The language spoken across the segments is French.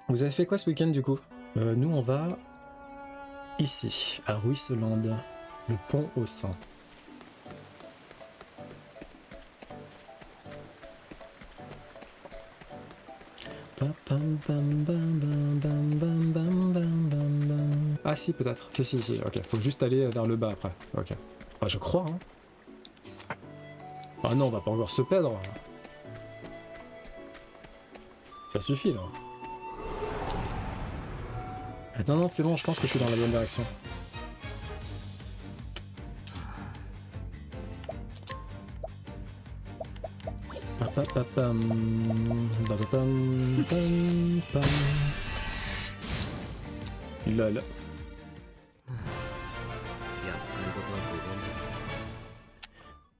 Vous avez fait quoi ce week-end du coup? Nous on va ici, à Ruisseland, le pont au sein. Ah si peut-être, si, ok, faut juste aller vers le bas après, ok. Enfin, je crois hein. Ah non, on va pas encore se perdre. Ça suffit là. Non, non, c'est bon, je pense que je suis dans la bonne direction. Lol.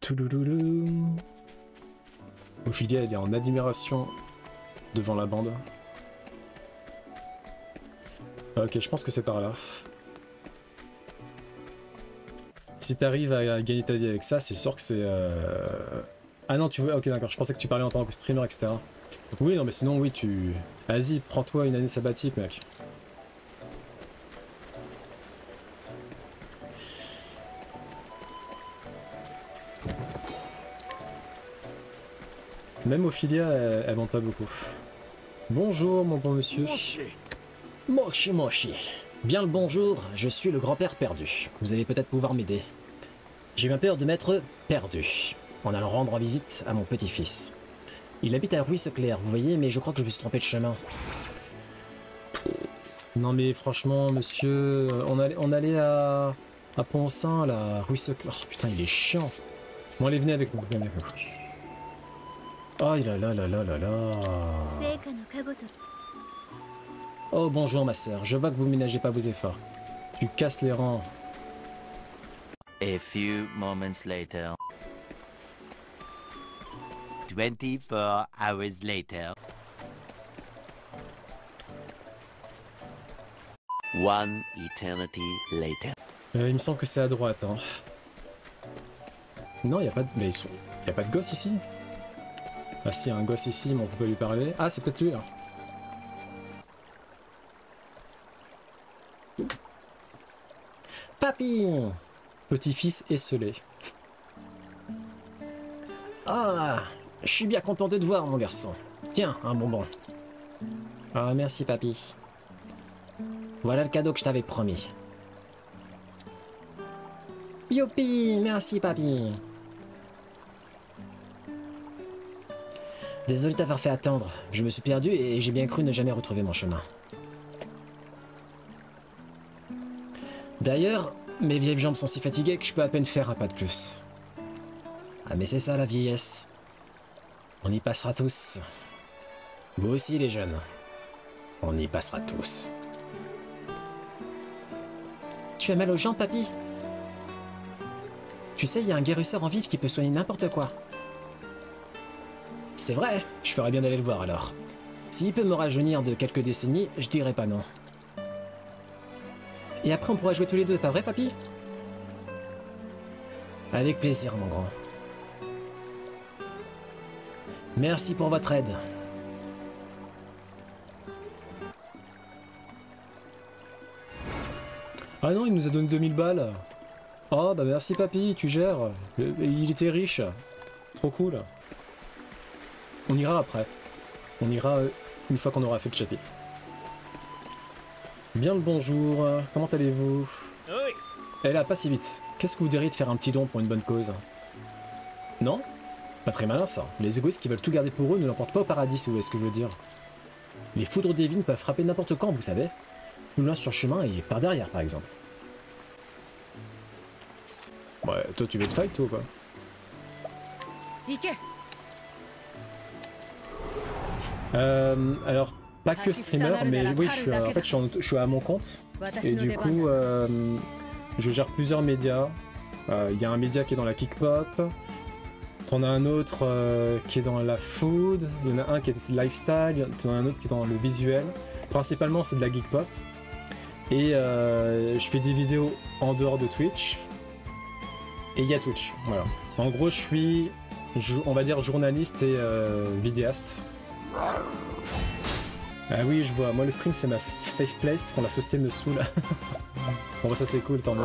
Toulouloulou. Ophelia, elle est en admiration devant la bande. Ok, je pense que c'est par là. Si t'arrives à gagner ta vie avec ça, c'est sûr que c'est... Ah non, tu veux... Ok, d'accord, je pensais que tu parlais en tant que streamer, etc. Oui, non, mais sinon, oui, tu... Vas-y, prends-toi une année sabbatique, mec. Même Ophelia, elle vend pas beaucoup. Bonjour, mon bon monsieur. Moshi. Bien le bonjour, je suis le grand-père perdu. Vous allez peut-être pouvoir m'aider. J'ai bien peur de m'être perdu en allant rendre visite à mon petit-fils. Il habite à Ruisseland, vous voyez, mais je crois que je me suis trompé de chemin. Non mais franchement, monsieur, on allait à Pont-Saint, là, Ruisseland. Oh putain, il est chiant. Bon, allez, venez avec nous, venez avec nous. Oh là. Oh bonjour ma sœur, je vois que vous ménagez pas vos efforts. Tu casses les rangs. A few moments later. 24 hours later. One eternity later. Il me semble que c'est à droite. Hein. Non, y a pas de... Mais y a pas de gosse ici? Ah si, y a un gosse ici, mais on peut pas lui parler. Ah, c'est peut-être lui là. Papy! Petit-fils esselé. Ah, je suis bien content de te voir, mon garçon. Tiens, un bonbon. Ah, merci, papy. Voilà le cadeau que je t'avais promis. Youpi, merci, papy. Désolé de t'avoir fait attendre. Je me suis perdu et j'ai bien cru ne jamais retrouver mon chemin. D'ailleurs, mes vieilles jambes sont si fatiguées que je peux à peine faire un pas de plus. Ah mais c'est ça la vieillesse. On y passera tous. Vous aussi les jeunes. On y passera tous. Tu as mal aux jambes, papy? Tu sais, il y a un guérisseur en ville qui peut soigner n'importe quoi. C'est vrai, je ferais bien d'aller le voir alors. S'il peut me rajeunir de quelques décennies, je dirais pas non. Et après on pourra jouer tous les deux, pas vrai, papy? Avec plaisir, mon grand. Merci pour votre aide. Ah non, il nous a donné 2000 balles. Oh bah merci papy, tu gères. Il était riche. Trop cool. On ira après. On ira une fois qu'on aura fait le chapitre. Bien le bonjour, comment allez-vous? Eh là, pas si vite. Qu'est-ce que vous diriez de faire un petit don pour une bonne cause? Non? Pas très malin ça. Les égoïstes qui veulent tout garder pour eux ne l'emportent pas au paradis, si vous voyez ce que je veux dire. Les foudres divines peuvent frapper n'importe quand, vous savez. Nous l'un sur le chemin et par derrière, par exemple. Ouais, toi tu veux te fight, toi ou pas? Alors, pas que streamer, mais oui, je suis à mon compte. Et du coup, je gère plusieurs médias. Il y a un média qui est dans la kick pop. T'en as un autre qui est dans la food. Il y en a un qui est lifestyle. T'en as un autre qui est dans le visuel. Principalement, c'est de la geek pop. Et je fais des vidéos en dehors de Twitch. Et il y a Twitch, voilà. En gros, je suis, on va dire, journaliste et vidéaste. Ah oui, je vois. Moi, le stream, c'est ma safe place quand la société me saoule. Bon, bah, ça, c'est cool, tant mieux.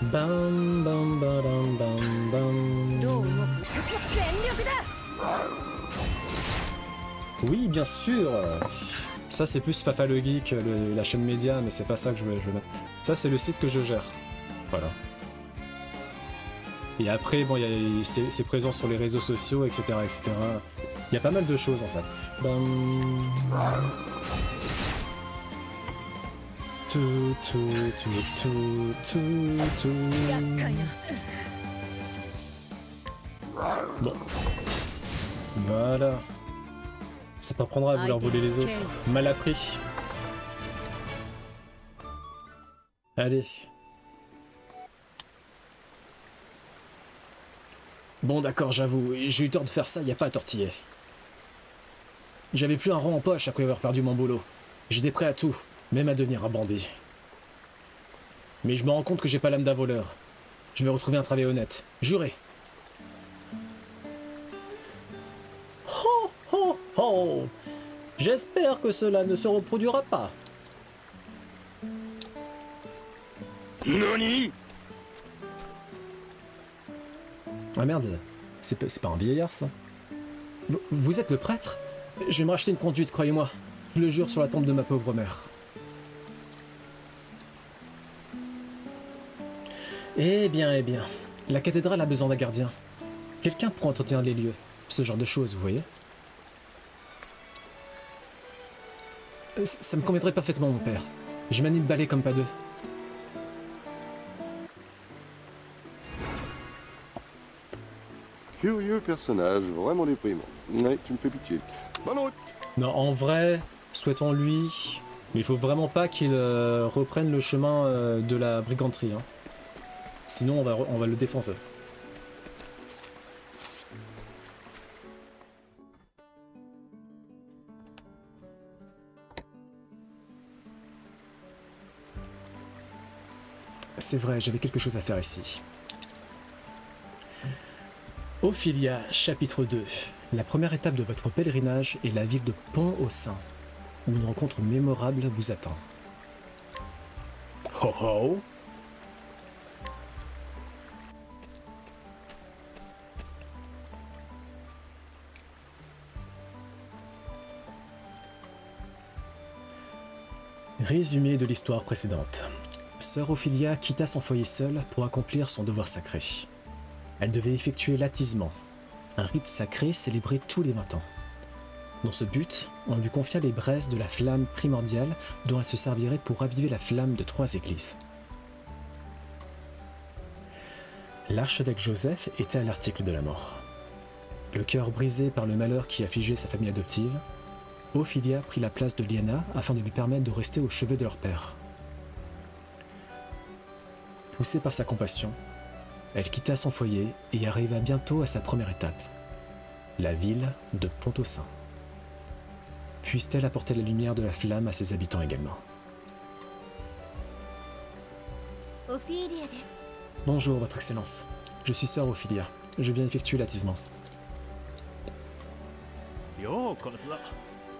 Bam, bam, bam, bam, bam. Oui, bien sûr. Ça, c'est plus Fafa le Geek, la chaîne média, mais c'est pas ça que je veux mettre. Ça, c'est le site que je gère. Voilà. Et après, bon, c'est présent sur les réseaux sociaux, etc., etc. Il y a pas mal de choses, en fait. Bam. Bon. Voilà. Ça t'apprendra à vouloir voler les autres. Mal appris. Allez. Bon d'accord, j'avoue, j'ai eu tort de faire ça, y a pas à tortiller. J'avais plus un rang en poche après avoir perdu mon boulot. J'étais prêt à tout, même à devenir un bandit. Mais je me rends compte que j'ai pas l'âme d'un voleur. Je vais retrouver un travail honnête. Juré. Ho ho ho! J'espère que cela ne se reproduira pas. Nani? Ah merde, c'est pas un vieillard ça. Vous êtes le prêtre? Je vais me racheter une conduite, croyez-moi. Je le jure sur la tombe de ma pauvre mère. Eh bien, la cathédrale a besoin d'un gardien. Quelqu'un pour entretenir les lieux. Ce genre de choses, vous voyez. Ça me conviendrait parfaitement, mon père. Je manie le balai comme pas deux. Curieux personnage, vraiment déprimant. Ouais, tu me fais pitié. Bonne route. Non, en vrai, souhaitons-lui... Mais il faut vraiment pas qu'il reprenne le chemin de la briganterie. Hein. Sinon, on va le défoncer. C'est vrai, j'avais quelque chose à faire ici. Ophilia, chapitre 2. La première étape de votre pèlerinage est la ville de Pont-au-Saint, où une rencontre mémorable vous attend. Ho ho! Résumé de l'histoire précédente. Sœur Ophilia quitta son foyer seule pour accomplir son devoir sacré. Elle devait effectuer l'attisement, un rite sacré célébré tous les 20 ans. Dans ce but, on lui confia les braises de la flamme primordiale dont elle se servirait pour raviver la flamme de 3 églises. L'archevêque Joseph était à l'article de la mort. Le cœur brisé par le malheur qui affligeait sa famille adoptive, Ophilia prit la place de Liana afin de lui permettre de rester au chevet de leur père. Poussée par sa compassion, elle quitta son foyer et arriva bientôt à sa première étape, la ville de Pont-au-Saint. Puisse-t-elle apporter la lumière de la flamme à ses habitants également. Bonjour, Votre Excellence. Je suis sœur Ophilia. Je viens effectuer l'attisement.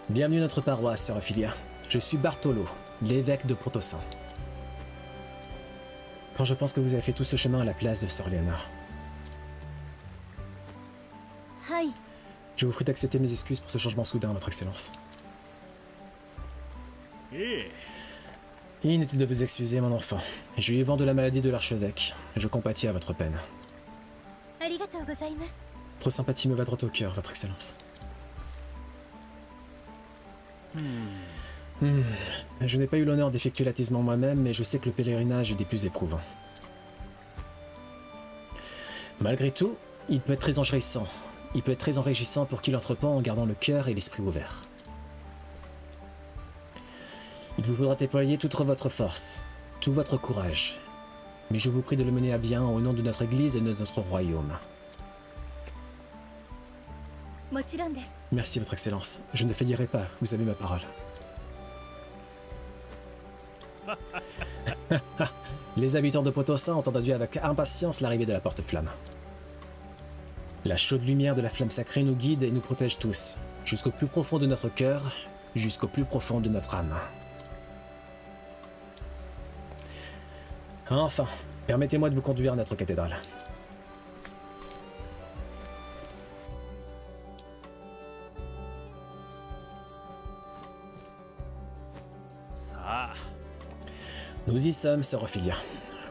Bienvenue à notre paroisse, sœur Ophilia. Je suis Bartholo, l'évêque de Pont-au-Saint. Quand je pense que vous avez fait tout ce chemin à la place de sœur Liana. Je vous prie d'accepter mes excuses pour ce changement soudain, Votre Excellence. Inutile de vous excuser, mon enfant. J'ai eu vent de la maladie de l'archevêque. Je compatis à votre peine. Votre sympathie me va droit au cœur, Votre Excellence. Je n'ai pas eu l'honneur d'effectuer l'attisement moi-même, mais je sais que le pèlerinage est des plus éprouvants. Malgré tout, il peut être très enrichissant. Il peut être très enrichissant pour qui l'entreprend en gardant le cœur et l'esprit ouverts. Il vous faudra déployer toute votre force, tout votre courage. Mais je vous prie de le mener à bien au nom de notre Église et de notre royaume. Merci, Votre Excellence. Je ne faillirai pas, vous avez ma parole. Les habitants de Pont-au-Saint ont attendu avec impatience l'arrivée de la porte-flamme. La chaude lumière de la flamme sacrée nous guide et nous protège tous, jusqu'au plus profond de notre cœur, jusqu'au plus profond de notre âme. Enfin, permettez-moi de vous conduire à notre cathédrale. Nous y sommes, sœur Ophilia.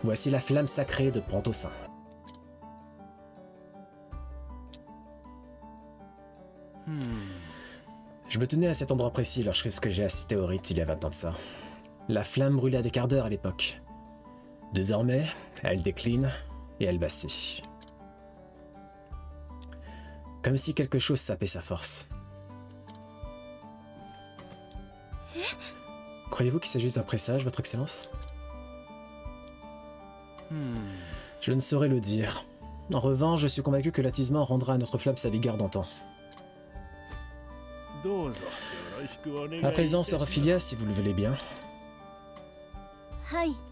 Voici la flamme sacrée de Pont-au-Saint. Je me tenais à cet endroit précis lorsque j'ai assisté au rite il y a 20 ans de ça. La flamme brûlait à des quarts d'heure à l'époque. Désormais, elle décline et elle vacille. Comme si quelque chose sapait sa force. Croyez-vous qu'il s'agisse d'un présage, votre Excellence? Je ne saurais le dire. En revanche, je suis convaincu que l'attisement rendra à notre flamme sa vigueur d'antan. À présent, sœur Ophilia, si vous le voulez bien.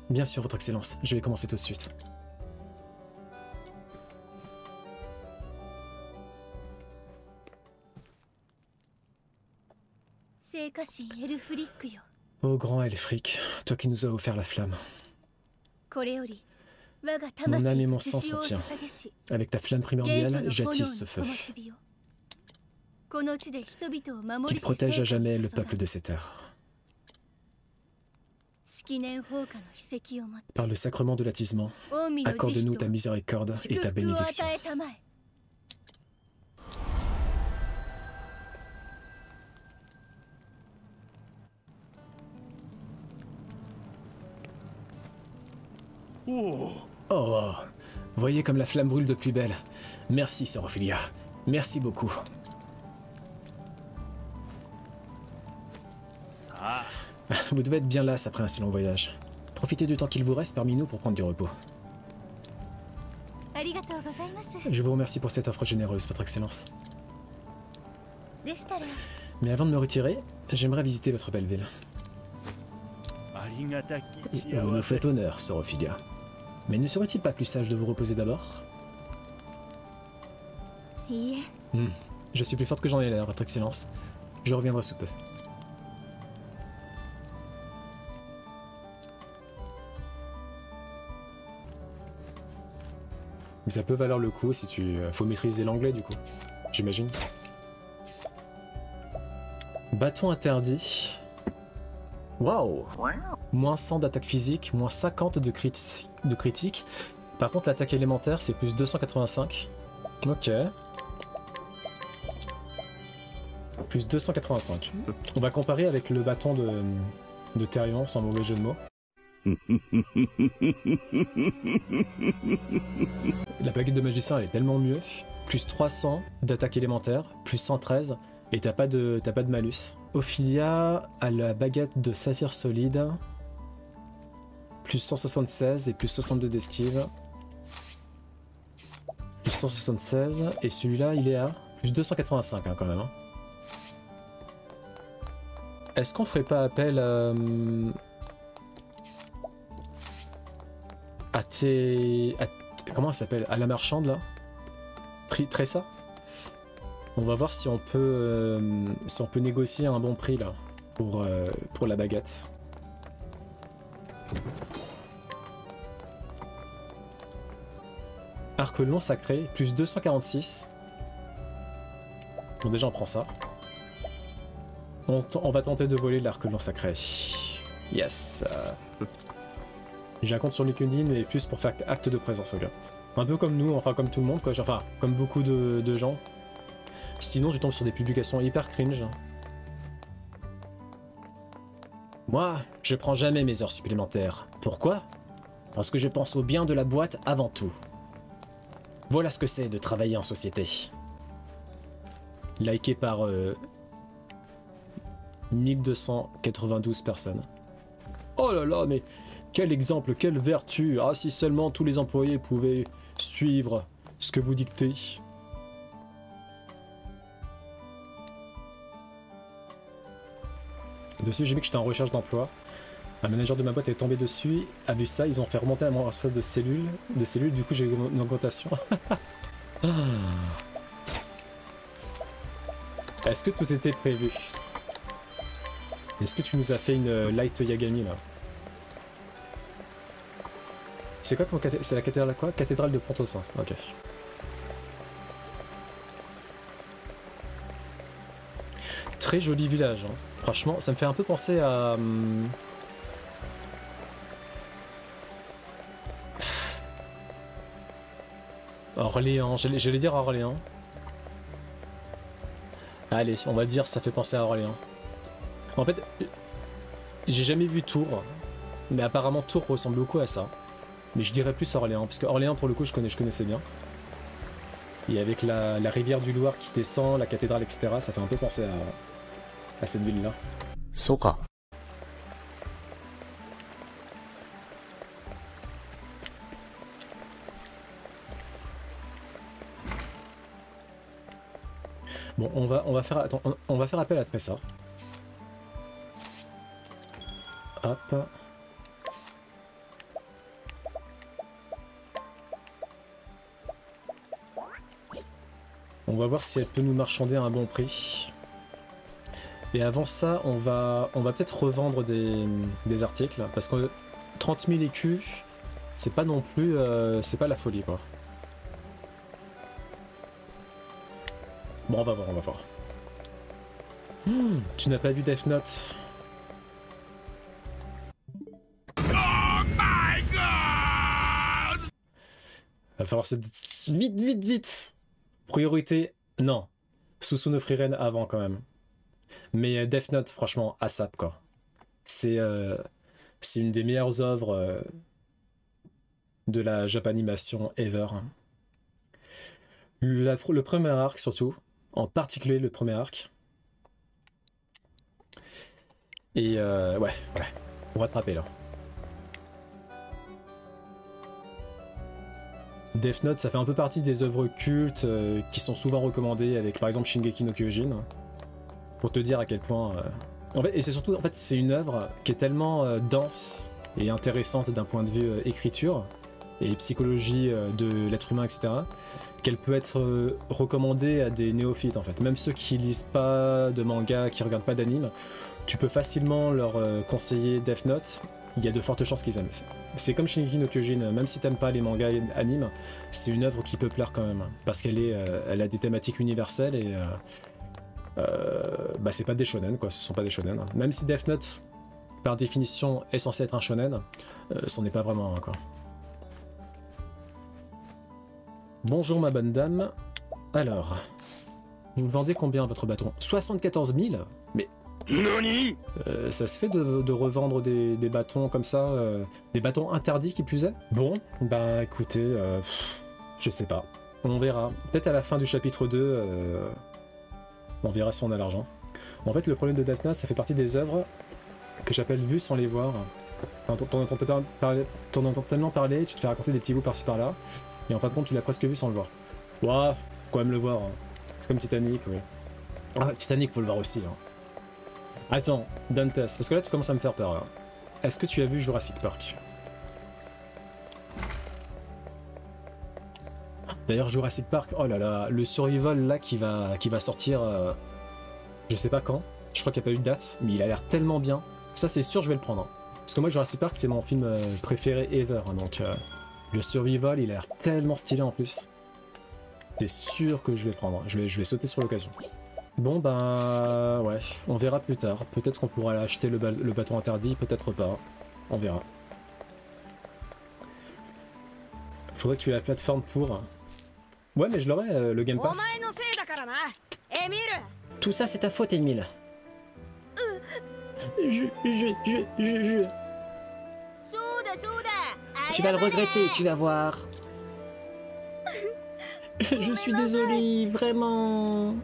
Bien sûr, votre Excellence. Je vais commencer tout de suite. Ô grand Elfric, toi qui nous as offert la flamme. Mon âme et mon sang s'en tient. Avec ta flamme primordiale, j'attise ce feu. Qu'il protège à jamais le peuple de cette terre. Par le sacrement de l'attisement, accorde-nous ta miséricorde et ta bénédiction. Oh, voyez comme la flamme brûle de plus belle. Merci, sœur Ophilia. Merci beaucoup. Vous devez être bien lasse après un si long voyage. Profitez du temps qu'il vous reste parmi nous pour prendre du repos. Je vous remercie pour cette offre généreuse, votre Excellence. Mais avant de me retirer, j'aimerais visiter votre belle ville. Vous nous faites honneur, sœur Ophilia. Mais ne serait-il pas plus sage de vous reposer d'abord? Je suis plus forte que j'en ai l'air, votre Excellence. Je reviendrai sous peu. Mais ça peut valoir le coup si tu... Faut maîtriser l'anglais du coup, j'imagine. Bâton interdit. Waouh! Moins 100 d'attaque physique, moins 50 de critique. Par contre, l'attaque élémentaire, c'est plus 285. Ok. Plus 285. On va comparer avec le bâton de Therion, sans mauvais jeu de mots. La baguette de magicien, elle est tellement mieux. Plus 300 d'attaque élémentaire, plus 113, et t'as pas de malus. Ophilia a la baguette de saphir solide, plus 176 et plus 62 d'esquive. Plus 176, et celui-là, il est à plus 285 hein, quand même. Hein. Est-ce qu'on ferait pas appel à comment elle s'appelle? À la marchande là? Tressa? On va voir si on peut négocier un bon prix là pour la baguette. Arc long sacré, plus 246. Bon déjà on prend ça. On va tenter de voler l'arc long sacré. Yes. J'ai un compte sur LinkedIn mais plus pour faire acte de présence, ok. Un peu comme nous, enfin comme tout le monde quoi, enfin comme beaucoup de gens. Sinon tu tombes sur des publications hyper cringe. Moi, je prends jamais mes heures supplémentaires. Pourquoi? Parce que je pense au bien de la boîte avant tout. Voilà ce que c'est de travailler en société. Liké par 1292 personnes. Oh là là, mais quel exemple, quelle vertu! Ah, si seulement tous les employés pouvaient suivre ce que vous dictez. Dessus, j'ai vu que j'étais en recherche d'emploi. Un manager de ma boîte est tombé dessus, a vu ça, ils ont fait remonter à mon responsable de cellule, du coup j'ai eu une augmentation. Est-ce que tout était prévu? Est-ce que tu nous as fait une light Yagami là? C'est quoi ton cathédrale? C'est la cathédrale quoi? Cathédrale de Pontosin. Ok. Très joli village. Hein. Franchement, ça me fait un peu penser à... Orléans. J'allais dire Orléans. Allez, on va dire ça fait penser à Orléans. En fait, j'ai jamais vu Tours. Mais apparemment Tours ressemble beaucoup à ça. Mais je dirais plus Orléans, parce que Orléans pour le coup je connaissais bien. Et avec la rivière du Loir qui descend, la cathédrale, etc., ça fait un peu penser à cette ville-là. Soka. Bon, on va faire appel à Tressa. Hop. On va voir si elle peut nous marchander à un bon prix. Et avant ça, on va peut-être revendre des articles. Parce que 30 000 écus, c'est pas non plus... c'est pas la folie, quoi. Bon, on va voir. Tu n'as pas vu Death Note? Oh my god! Va falloir se... Vite! Priorité, non. Susumu Frieren avant quand même. Mais Death Note, franchement, ASAP quoi. C'est une des meilleures œuvres de la Japanimation ever. Le premier arc surtout, en particulier le premier arc. Et ouais, on va attraper là. Death Note, ça fait un peu partie des œuvres cultes qui sont souvent recommandées avec par exemple Shingeki no Kyojin. Pour te dire à quel point... En fait, et c'est surtout, en fait, c'est une œuvre qui est tellement dense et intéressante d'un point de vue écriture et psychologie de l'être humain, etc., qu'elle peut être recommandée à des néophytes en fait. Même ceux qui lisent pas de manga, qui regardent pas d'anime, tu peux facilement leur conseiller Death Note. Il y a de fortes chances qu'ils aiment ça. C'est comme Shingeki no Kyojin, même si t'aimes pas les mangas et animes, c'est une œuvre qui peut plaire quand même, parce qu'elle elle a des thématiques universelles et bah c'est pas des shonen quoi, ce sont pas des shonen. Même si Death Note, par définition, est censé être un shonen, c'en est pas vraiment un quoi. Bonjour ma bonne dame. Alors, vous vendez combien votre bâton? 74 000? Mais... Nani? Ça se fait de revendre des bâtons comme ça, des bâtons interdits qui plus est? Bon, bah écoutez, je sais pas. On verra. Peut-être à la fin du chapitre 2, on verra si on a l'argent. En fait, le problème de Death Note, ça fait partie des œuvres que j'appelle vues sans les voir. Enfin, t'en entends tellement parler, tu te fais raconter des petits bouts par-ci par-là, et en fin de compte, tu l'as presque vu sans le voir. Ouah, faut quand même le voir. Hein. C'est comme Titanic, oui. Ah, Titanic, faut le voir aussi. Hein. Attends, Dantes, parce que là tu commences à me faire peur. Est-ce que tu as vu Jurassic Park? D'ailleurs Jurassic Park, oh là là, le survival là qui va sortir, je sais pas quand, je crois qu'il n'y a pas eu de date, mais il a l'air tellement bien. Ça c'est sûr je vais le prendre. Hein. Parce que moi Jurassic Park c'est mon film préféré ever, hein, donc le survival il a l'air tellement stylé en plus. C'est sûr que je vais prendre, je vais sauter sur l'occasion. Bon bah ouais, on verra plus tard. Peut-être qu'on pourra acheter le bâton interdit, peut-être pas. On verra. Faudrait que tu aies la plateforme pour... Ouais mais je l'aurai, le Game Pass. Tout ça c'est ta faute, Emile. Tu vas le regretter, tu vas voir. Je suis désolé, vraiment.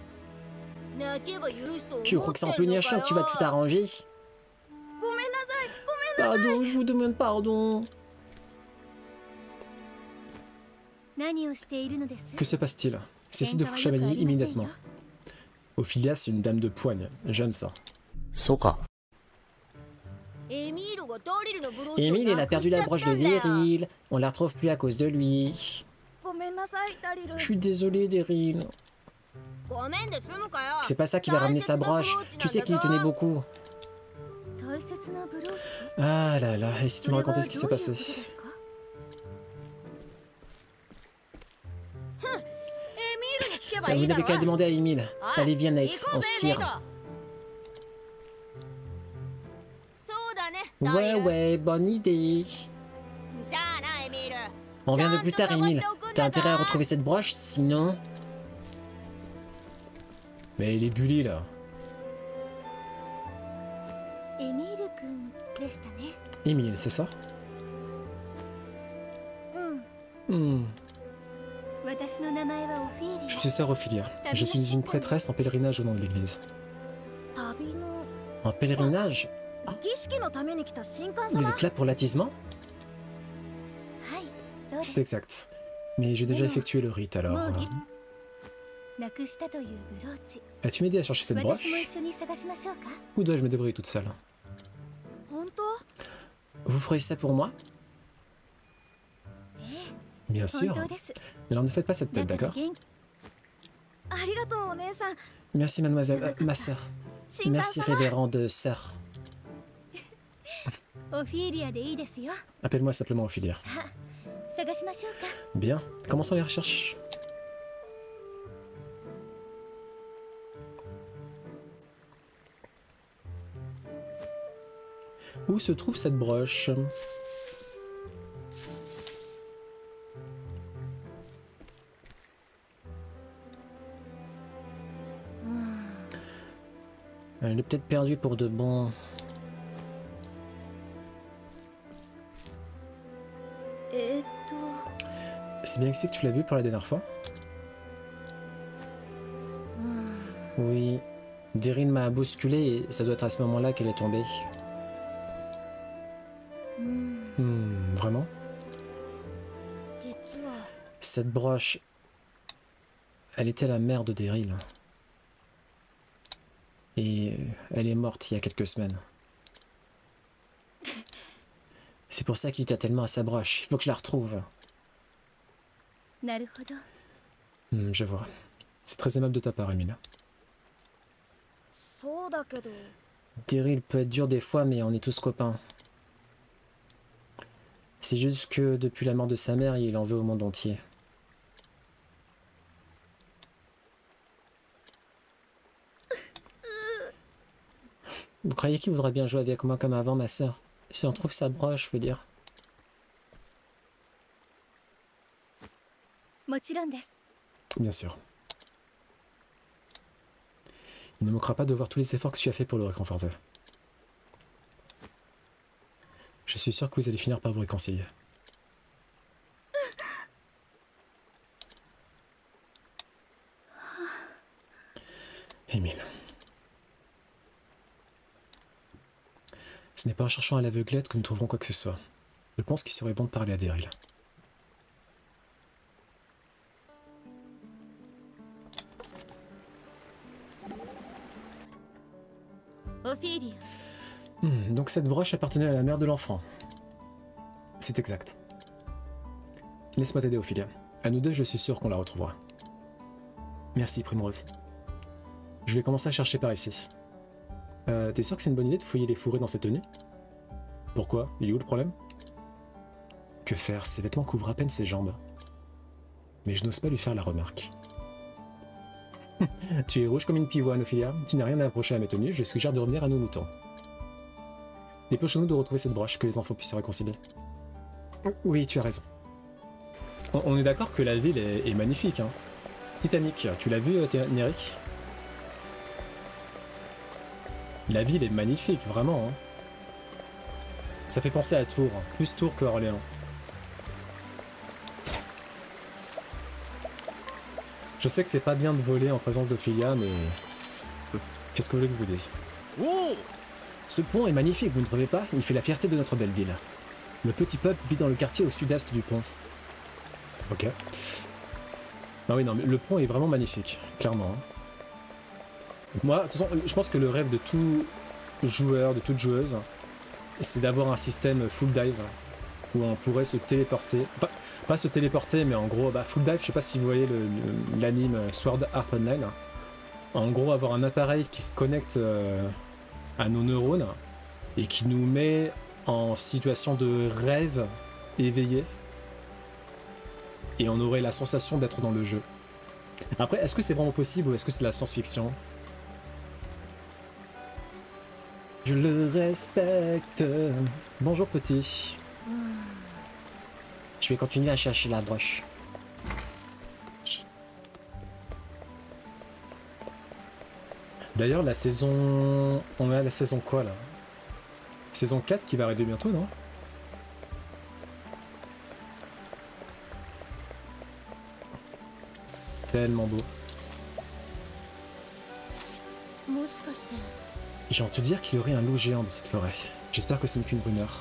Tu crois que c'est en pleurnichant que tu vas tout arranger? Pardon, je vous demande pardon. Que se passe-t-il? Cessez de vous chamailler immédiatement. Ophelia, c'est une dame de poigne. J'aime ça. Soka. Emile, il a perdu la broche de Daryl. On la retrouve plus à cause de lui. Je suis désolé, Daryl. C'est pas ça qui va ramener sa broche. Tu sais qu'il y tenait beaucoup. Ah là là, et si tu me racontais ce qui s'est passé? Vous n'avez qu'à demander à Emile. Allez, viens Nate, on se tire. Ouais, bonne idée. On revient de plus tard, Emile. T'as intérêt à retrouver cette broche, sinon... Mais il est bully là. Emile, c'est ça? Je suis sœur Ophilia. Je suis une prêtresse en pèlerinage au nom de l'église. En pèlerinage? Vous êtes là pour l'attisement? C'est exact. Mais j'ai déjà effectué le rite alors. As-tu m'aidé à chercher cette broche? Ou dois-je me débrouiller toute seule? Vous ferez ça pour moi? Bien sûr. Mais alors ne faites pas cette tête, d'accord? Merci mademoiselle, ma sœur. Merci révérende sœur. Appelle-moi simplement Ophilia. Bien, commençons les recherches. Où se trouve cette broche? Elle est peut-être perdue pour de bon. C'est bien que c'est que tu l'as vu pour la dernière fois? Oui. Daryl m'a bousculé et ça doit être à ce moment-là qu'elle est tombée. Vraiment? Cette broche... Elle était la mère de Daryl. Et elle est morte il y a quelques semaines. C'est pour ça qu'il tient tellement à sa broche. Il faut que je la retrouve. Je vois. C'est très aimable de ta part, Emile. Daryl peut être dur des fois, mais on est tous copains. C'est juste que depuis la mort de sa mère, il en veut au monde entier. Vous croyez qu'il voudra bien jouer avec moi comme avant, ma sœur? Si on trouve sa broche, je veux dire. Bien sûr. Il ne manquera pas de voir tous les efforts que tu as fait pour le réconforter. Je suis sûr que vous allez finir par vous réconcilier. Emile. Ce n'est pas en cherchant à l'aveuglette que nous trouverons quoi que ce soit. Je pense qu'il serait bon de parler à Daryl. Donc cette broche appartenait à la mère de l'enfant. C'est exact. Laisse-moi t'aider, Ophilia. À nous deux, je suis sûr qu'on la retrouvera. Merci, Primrose. Je vais commencer à chercher par ici. T'es sûr que c'est une bonne idée de fouiller les fourrés dans cette tenue? Pourquoi? Il est où le problème? Que faire? Ses vêtements couvrent à peine ses jambes. Mais je n'ose pas lui faire la remarque. Tu es rouge comme une pivoine, Ophilia. Tu n'as rien à approcher à mes tenues, je suggère de revenir à nos moutons. Dépêchons-nous de retrouver cette broche, que les enfants puissent se réconcilier. Oui, tu as raison. On est d'accord que la ville est magnifique, hein. Titanic, tu l'as vu, Néric? La ville est magnifique, vraiment, hein. Ça fait penser à Tours, plus Tours que Orléans. Je sais que c'est pas bien de voler en présence d'Ophilia, mais... Qu'est-ce que vous voulez que je vous dise? Ce pont est magnifique, vous ne trouvez pas? Il fait la fierté de notre belle ville. Le petit peuple vit dans le quartier au sud-est du pont. Ok. Ah oui, non, mais le pont est vraiment magnifique, clairement. Moi, de toute façon, je pense que le rêve de tout joueur, de toute joueuse, c'est d'avoir un système full dive, où on pourrait se téléporter. Enfin, pas se téléporter, mais en gros, full dive, je sais pas si vous voyez l'anime Sword Art Online. En gros, avoir un appareil qui se connecte à nos neurones et qui nous met en situation de rêve éveillé. Et on aurait la sensation d'être dans le jeu. Après, est-ce que c'est vraiment possible ou est-ce que c'est de la science-fiction? Je le respecte. Bonjour petit. Je vais continuer à chercher la broche. D'ailleurs, la saison... On a la saison quoi, là? Saison 4 qui va arriver bientôt, non? Tellement beau. J'ai entendu dire qu'il y aurait un loup géant dans cette forêt. J'espère que ce n'est qu'une rumeur.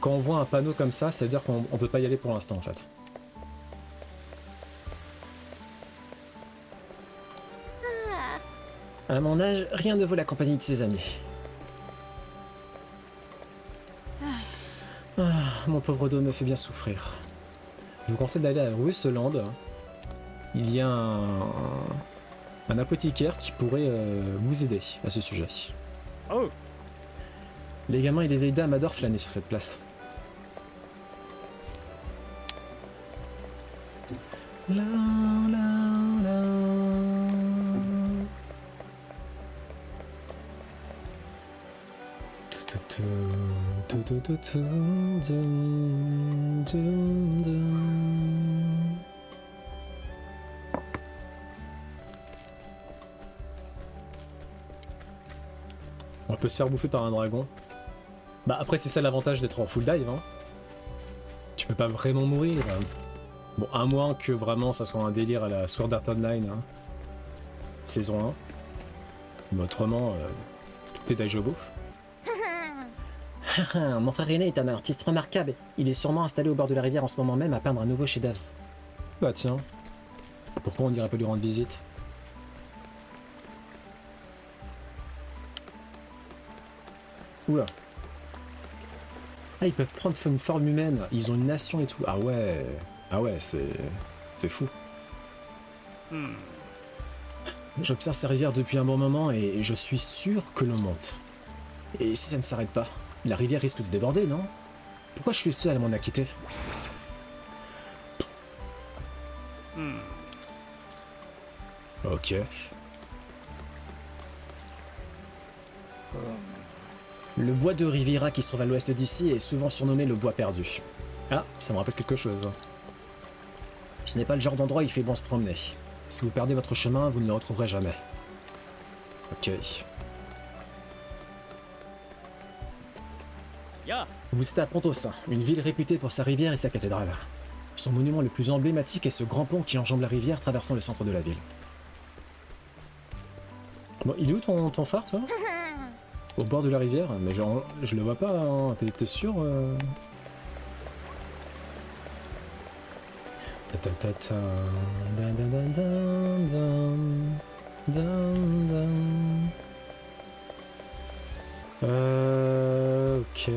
Quand on voit un panneau comme ça veut dire qu'on peut pas y aller pour l'instant en fait. À mon âge, rien ne vaut la compagnie de ses amis. Mon pauvre dos me fait bien souffrir. Je vous conseille d'aller à Russeland. Il y a un apothicaire qui pourrait vous aider à ce sujet. Oh. Les gamins et les vieilles dames adorent flâner sur cette place. La, la, la. On peut se faire bouffer par un dragon. Bah après c'est ça l'avantage d'être en full dive, hein. Tu peux pas vraiment mourir. Bon, à moins que vraiment ça soit un délire à la Sword Art Online, hein. Saison 1. Mais autrement, tout est déjà bouffe. Mon frère aîné est un artiste remarquable. Il est sûrement installé au bord de la rivière en ce moment même à peindre un nouveau chef-d'œuvre. Bah tiens. Pourquoi on dirait pas lui rendre visite? Oula. Ah, ils peuvent prendre une forme humaine. Ils ont une nation et tout. Ah ouais. Ah ouais, c'est fou. J'observe ces rivières depuis un bon moment et je suis sûr que l'on monte. Et si ça ne s'arrête pas, la rivière risque de déborder, non? Pourquoi je suis le seul à m'en acquitter? Ok. Le bois de Riviera qui se trouve à l'ouest d'ici est souvent surnommé le bois perdu. Ah, ça me rappelle quelque chose. Ce n'est pas le genre d'endroit où il fait bon se promener. Si vous perdez votre chemin, vous ne le retrouverez jamais. Ok. Vous êtes à Pontosin, une ville réputée pour sa rivière et sa cathédrale. Son monument le plus emblématique est ce grand pont qui enjambe la rivière traversant le centre de la ville. Bon, il est où ton phare, toi? Au bord de la rivière? Mais genre, je le vois pas, hein. T'es sûr ok.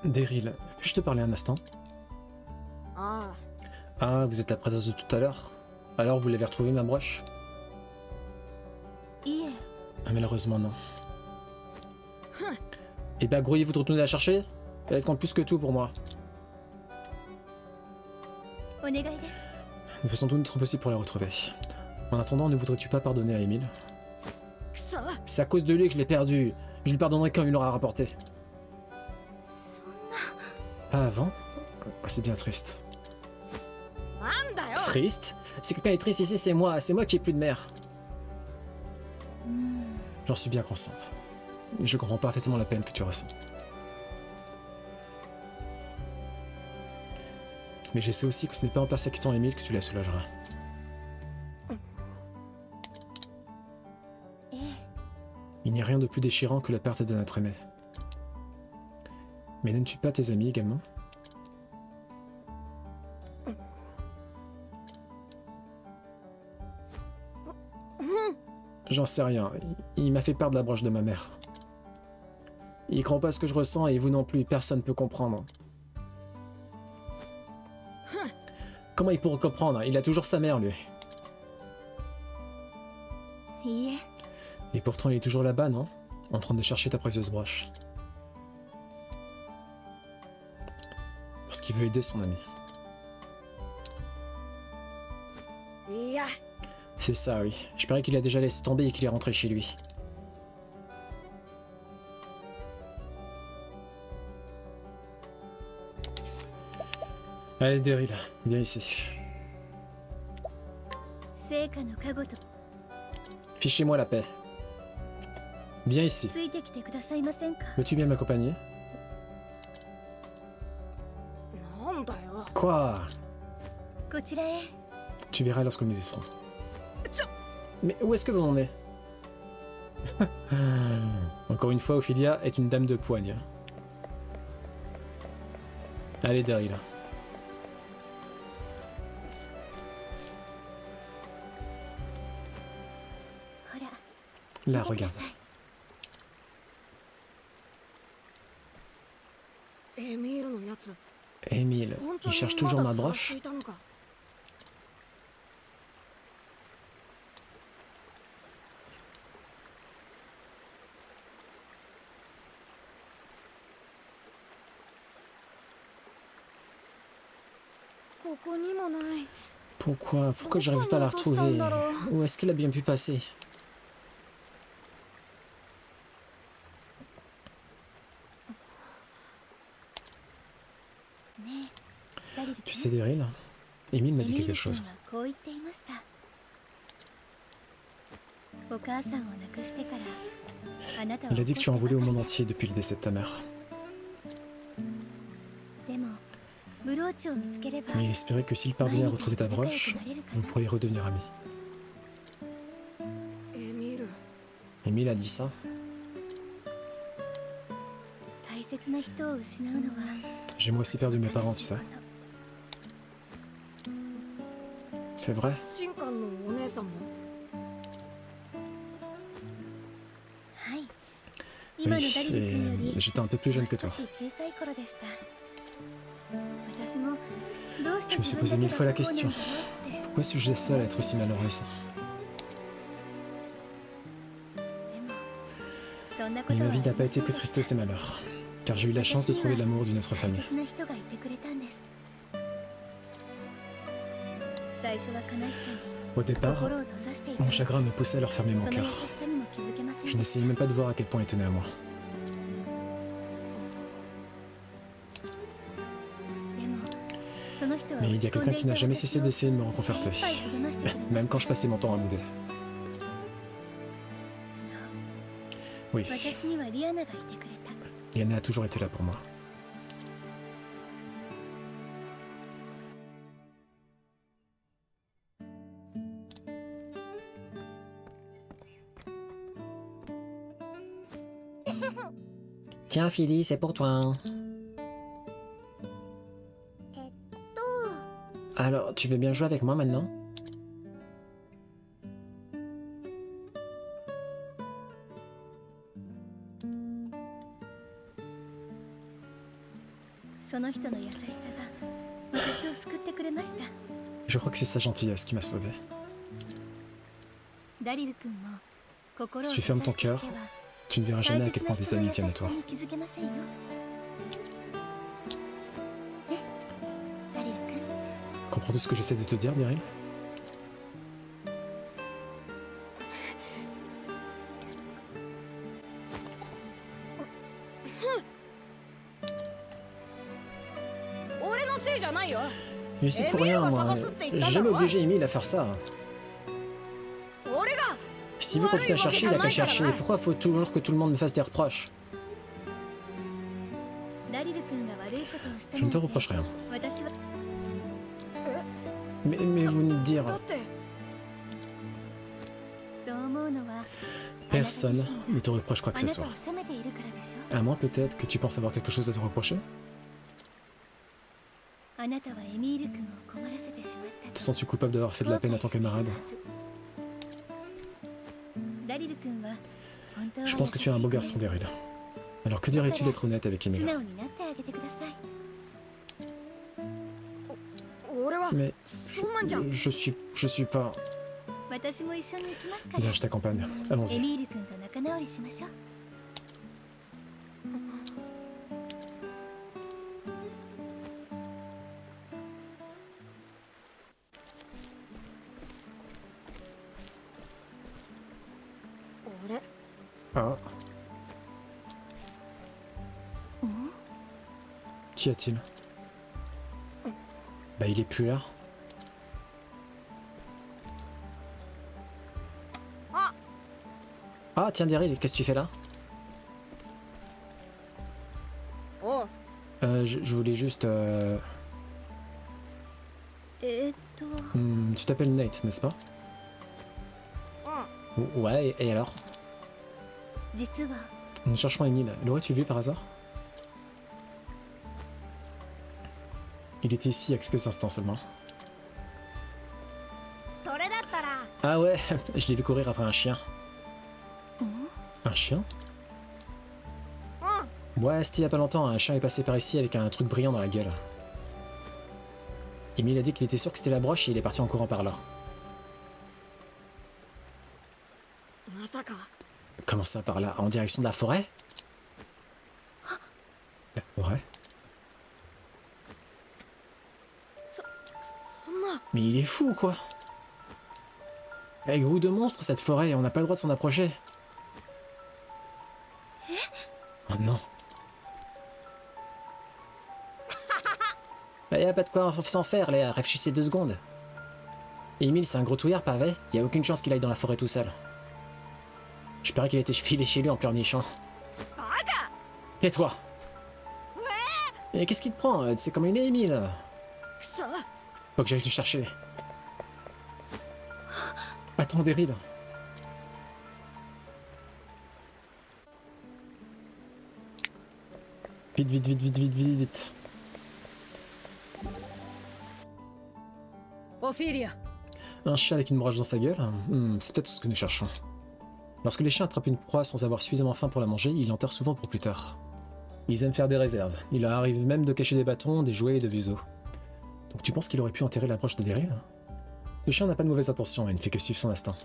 Daryl, puis-je te parler un instant? Ah, vous êtes la présence de tout à l'heure? Alors vous l'avez retrouvée, ma broche? Ah, malheureusement non. Eh ben grouillez-vous de retourner la chercher? Elle compte plus que tout pour moi. Nous faisons tout notre possible pour la retrouver. En attendant, ne voudrais-tu pas pardonner à Emile? C'est à cause de lui que je l'ai perdu. Je lui pardonnerai quand il l'aura rapporté. Pas avant? C'est bien triste. Triste? Si quelqu'un est triste ici, c'est moi qui ai plus de mère. J'en suis bien consciente. Mais je comprends parfaitement la peine que tu ressens. Mais je sais aussi que ce n'est pas en persécutant Emile que tu la soulageras. Il n'y a rien de plus déchirant que la perte d'un être aimé. Mais ne tue pas tes amis également. J'en sais rien. Il m'a fait perdre la broche de ma mère. Il croit pas ce que je ressens et vous non plus. Personne peut comprendre. Comment il pourrait comprendre? Il a toujours sa mère, lui. Et pourtant, il est toujours là-bas, non? En train de chercher ta précieuse broche. Parce qu'il veut aider son ami. C'est ça, oui. Je parie qu'il a déjà laissé tomber et qu'il est rentré chez lui. Allez, Daryl, viens ici. Fichez-moi la paix. Viens ici. Veux-tu bien m'accompagner? Quoi? Tu verras lorsque nous y serons. Mais où est-ce que vous en êtes? Encore une fois, Ophelia est une dame de poigne. Allez, Daryl. Là, regarde. Émile, il cherche toujours ma broche? Pourquoi j'arrive pas à la retrouver? Où est-ce qu'elle a bien pu passer? Tu sais, Daryl, Émile m'a dit quelque chose. Il a dit que tu en voulais au monde entier depuis le décès de ta mère. Mais il espérait que s'il parvenait à retrouver ta broche, vous pourriez redevenir amis. Émile a dit ça. J'ai moi aussi perdu mes parents, tu sais. C'est vrai? Oui, et j'étais un peu plus jeune que toi. Je me suis posé 1000 fois la question. Pourquoi suis-je seule à être aussi malheureuse? Mais ma vie n'a pas été que tristesse et malheur, car j'ai eu la chance de trouver l'amour d'une autre famille. Au départ, mon chagrin me poussait à leur fermer mon cœur. Je n'essayais même pas de voir à quel point ils tenaient à moi. Mais il y a quelqu'un qui n'a jamais cessé d'essayer de me reconforter, même quand je passais mon temps à bouder. Oui, Liana a toujours été là pour moi. Tiens, Philly, c'est pour toi. Alors, tu veux bien jouer avec moi maintenant? Je crois que c'est sa gentillesse qui m'a sauvé. Si tu fermes ton cœur, tu ne verras jamais à quel point tes amis tiennent à toi. Comprends-tu ce que j'essaie de te dire, Daryl? Je suis pour rien, moi. J'ai jamais obligé Émile à faire ça. S'il veut continuer à chercher, il a qu'à chercher. Pourquoi faut toujours que tout le monde me fasse des reproches? Je ne te reproche rien. Mais vous venez de dire... Personne ne te reproche quoi que ce soit. À moins peut-être que tu penses avoir quelque chose à te reprocher? Te sens-tu coupable d'avoir fait de la peine à ton camarade? Je pense que tu es un beau garçon, Daryl. Alors que dirais-tu d'être honnête avec Emile? Mais je suis pas... Viens, je t'accompagne. Allons-y. Ah. Qu'y a-t-il? Bah il est plus là. Ah tiens Daryl, qu'est-ce que tu fais là? Je voulais juste... tu t'appelles Nate, n'est-ce pas? Ouais, et alors? Nous cherchons Emile. L'aurais-tu vu par hasard? Il était ici il y a quelques instants seulement. Ah ouais, je l'ai vu courir après un chien. Un chien? Ouais, c'était il y a pas longtemps, un chien est passé par ici avec un truc brillant dans la gueule. Emile a dit qu'il était sûr que c'était la broche et il est parti en courant par là. Comment ça par là? En direction de la forêt? La forêt? Mais il est fou quoi! Avec goût de monstre cette forêt, on n'a pas le droit de s'en approcher. Oh non. Bah y a pas de quoi s'en faire, Léa, réfléchissez 2 secondes. Emile c'est un gros touillard pavé, y a aucune chance qu'il aille dans la forêt tout seul. Je parie qu'il a été filé chez lui en pleurnichant. Tais-toi! Et qu'est-ce qui te prend? C'est comme il est, Emile. Faut que j'aille te chercher. Attends, Daryl. Vite, vite, vite, vite, vite, vite, vite. Ophelia. Un chien avec une broche dans sa gueule? C'est peut-être ce que nous cherchons. Lorsque les chiens attrapent une proie sans avoir suffisamment faim pour la manger, ils l'enterrent souvent pour plus tard. Ils aiment faire des réserves. Il leur arrive même de cacher des bâtons, des jouets et de vieux os. Donc tu penses qu'il aurait pu enterrer la broche de Daryl? Ce chien n'a pas de mauvaises intentions et ne fait que suivre son instinct.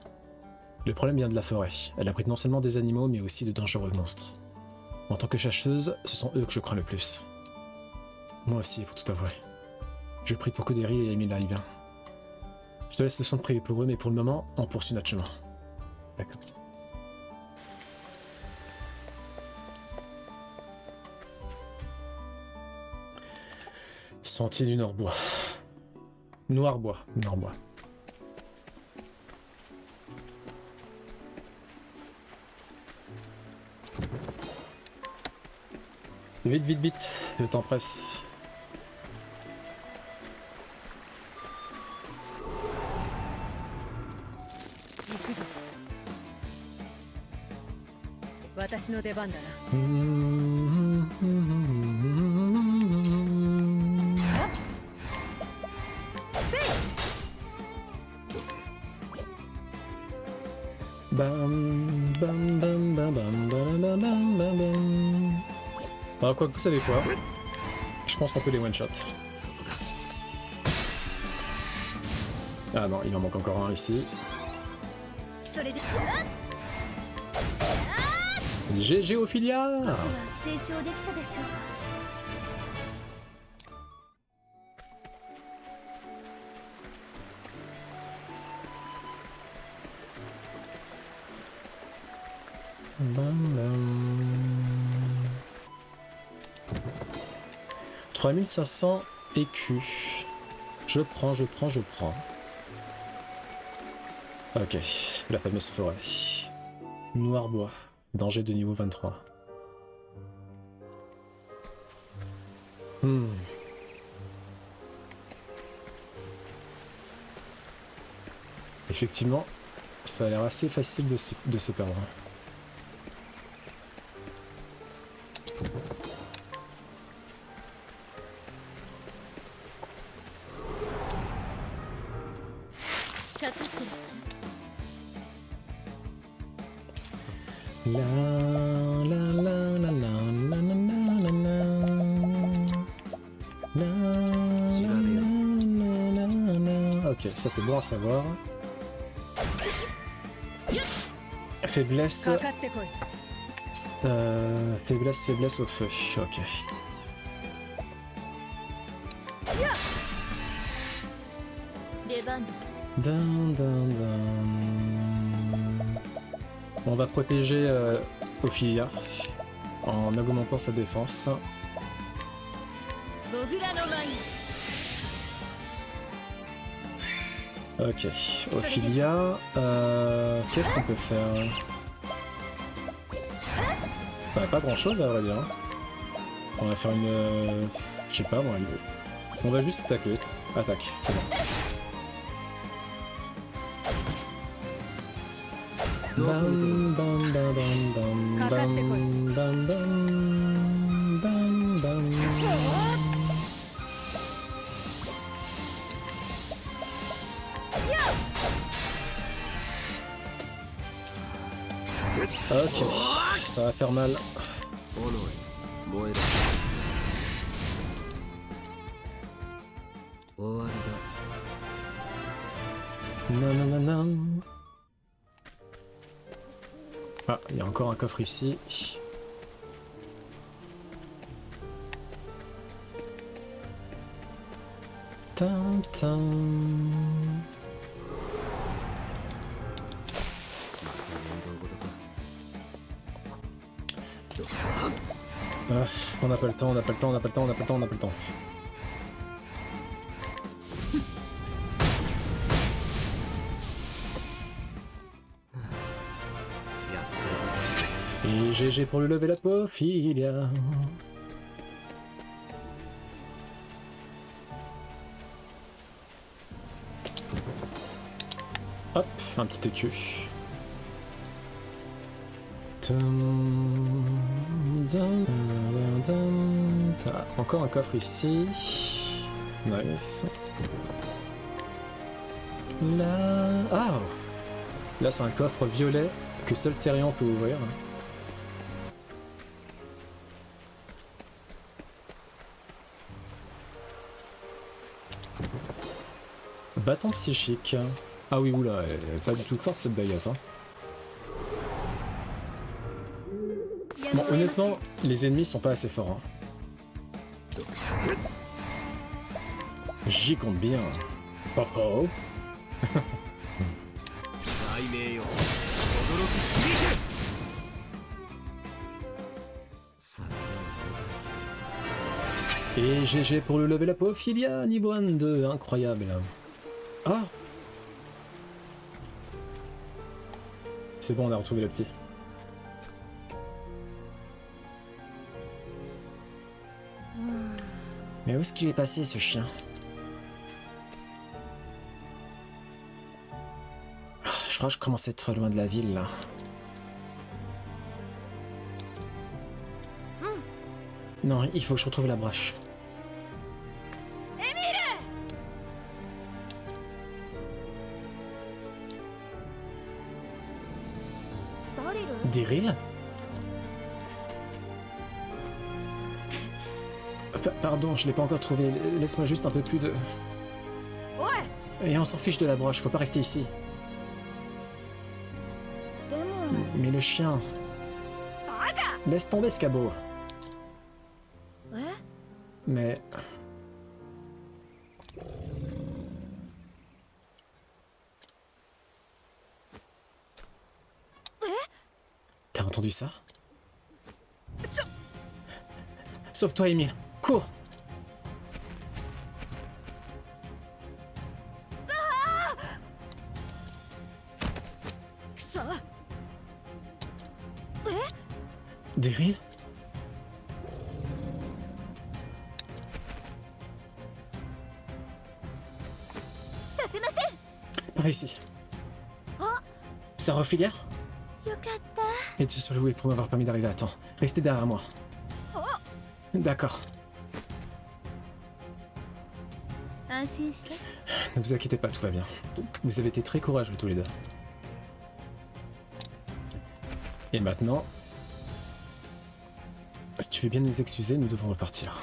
Le problème vient de la forêt. Elle abrite non seulement des animaux, mais aussi de dangereux monstres. En tant que chasseuse, ce sont eux que je crains le plus. Moi aussi, pour tout avouer. Je prie pour que Daryl et Emile aillent bien. Je te laisse le soin de prier pour eux, mais pour le moment, on poursuit notre chemin. D'accord. Sentier du Nord-Bois. Noirbois. Nord-Bois. Vite, vite, vite. Le temps presse. Alors quoi que vous savez quoi, je pense qu'on peut les one-shot. Ah non, il en manque encore un ici. GG Ophelia! Bam, bam. 3500 écus. Je prends. Ok, la fameuse forêt. Noirbois. Danger de niveau 23. Effectivement, ça a l'air assez facile de se perdre. La la la la la la la la la. La, la, la, la, la. Ok, ça c'est bon à savoir. Faiblesse. Faiblesse au feu. Ok. Dun, dun, dun. On va protéger Ophilia en augmentant sa défense. Ok, Ophilia, qu'est-ce qu'on peut faire? Bah, pas grand chose à vrai dire. On va faire une... je sais pas moi, on va juste attaquer. Attaque, c'est bon. Bam bam bam bam bam bam bam bam bam. Ok, ça va faire mal. Non non non non. Ah, il y a encore un coffre ici. Tintin. Ah, on n'a pas le temps, on n'a pas le temps, on n'a pas le temps, on n'a pas le temps, on n'a pas le temps. Et GG pour le level up Ophilia. Hop, un petit écu. Encore un coffre ici. Nice. Là... Ah! Là c'est un coffre violet que seul Thérian peut ouvrir. Bâton psychique. Ah oui, oula, elle est pas du tout forte cette baguette. Hein. Bon, honnêtement, les ennemis sont pas assez forts. Hein. J'y compte bien. Oh oh. Et GG pour le level up Ophilia, niveau 1-2, incroyable. Ah! C'est bon, on a retrouvé le petit. Mais où est-ce qu'il est passé ce chien? Je crois que je commence à être loin de la ville là. Non, il faut que je retrouve la broche. Daryl? Pardon, je l'ai pas encore trouvé. Laisse-moi juste un peu plus de... Et on s'en fiche de la broche, faut pas rester ici. Mais le chien... Laisse tomber ce cabot. Mais... T'as entendu ça? Sauve-toi, Emile. Cours! Daryl? Par ici. Sarah Ophilia? Et Dieu soit loué pour m'avoir permis d'arriver à temps. Restez derrière moi. D'accord. Ne vous inquiétez pas, tout va bien. Vous avez été très courageux tous les deux. Et maintenant, si tu veux bien nous excuser, nous devons repartir.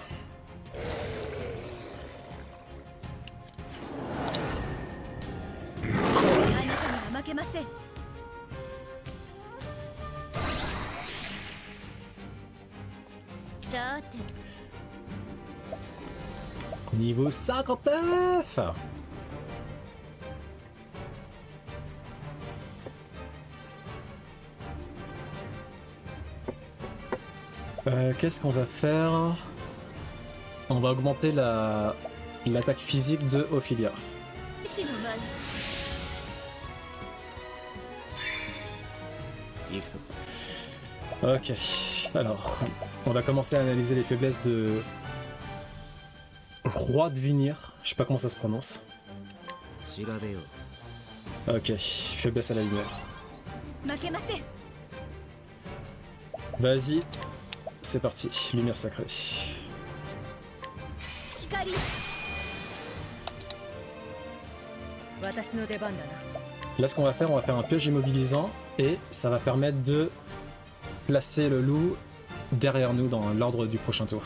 Niveau 59. Qu'est-ce qu'on va faire? On va augmenter l'attaque physique de Ophilia. Ok, alors on va commencer à analyser les faiblesses de Roi de Vinir. Je sais pas comment ça se prononce. Ok, faiblesse à la lumière. Vas-y, c'est parti, lumière sacrée. Là, ce qu'on va faire, on va faire un piège immobilisant et ça va permettre de placer le loup derrière nous dans l'ordre du prochain tour.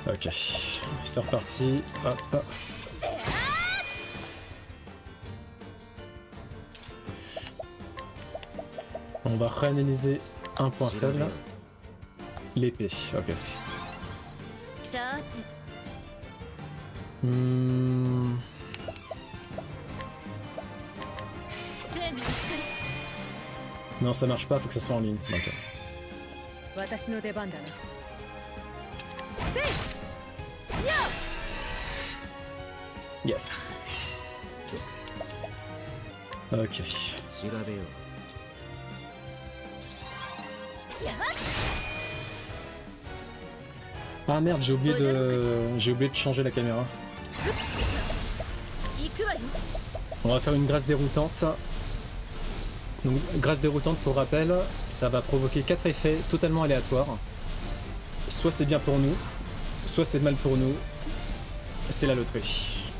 Ok, c'est reparti. Hop. On va réanalyser un point faible. L'épée, ok. Non, ça marche pas, faut que ça soit en ligne. Ok. Yes. Ok. Ah merde, j'ai oublié de changer la caméra. On va faire une grâce déroutante. Donc, grâce déroutante, pour rappel, ça va provoquer 4 effets totalement aléatoires. Soit c'est bien pour nous, soit c'est mal pour nous. C'est la loterie.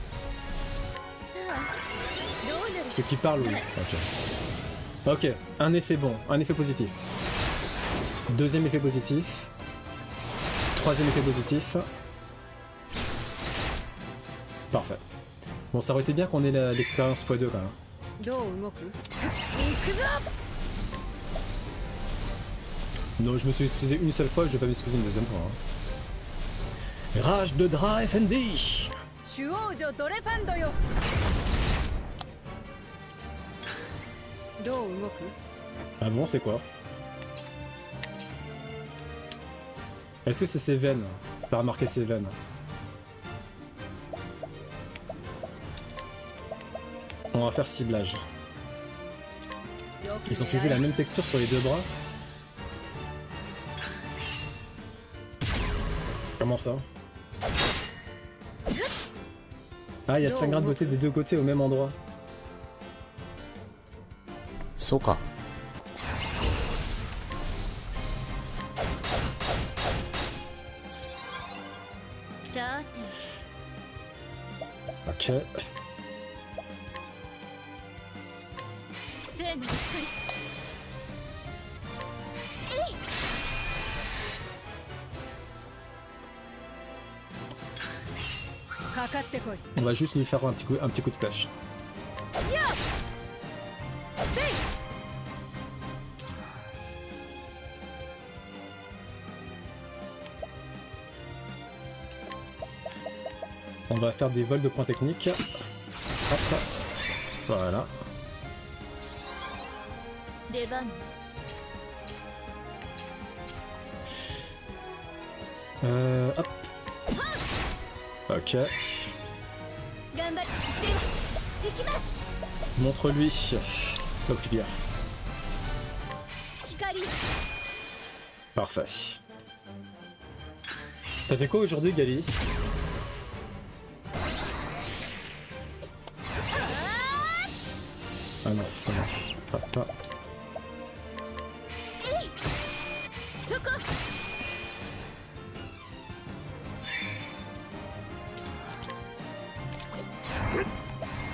Ceux qui parlent, oui. Ok, un effet bon, un effet positif. Deuxième effet positif. Troisième effet positif. Parfait. Bon, ça aurait été bien qu'on ait l'expérience x2 quand même. Non, je me suis excusé une seule fois, je vais pas m'excuser une deuxième fois. Hein. Rage de Dra FND. Ah bon, c'est quoi? Est-ce que c'est ses veines? T'as remarqué ses veines? On va faire ciblage. Ils ont utilisé la même texture sur les deux bras. Comment ça? Ah, il y a 5 grains de beauté des deux côtés au même endroit. Soka. Ok. On va juste lui faire un petit coup de flèche. On va faire des vols de points techniques. Hop, hop. Voilà. Hop. Ok. Montre-lui l'Ophilia. Parfait. T'as fait quoi aujourd'hui, Gali? Ah non, ça marche. Hop, hop.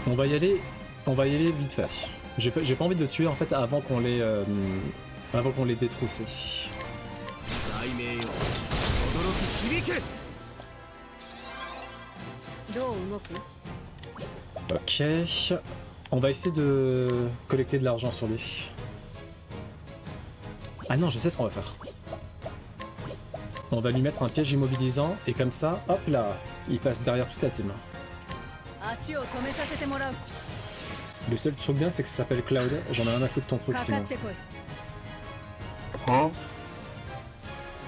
On va y aller vite fait. J'ai pas envie de le tuer en fait avant qu'on les détroussé. Ok. On va essayer de collecter de l'argent sur lui. Ah non, je sais ce qu'on va faire. On va lui mettre un piège immobilisant et comme ça, hop là, il passe derrière toute la team. Le seul truc bien, c'est que ça s'appelle Cloud. J'en ai rien à foutre de ton truc sinon. Hein?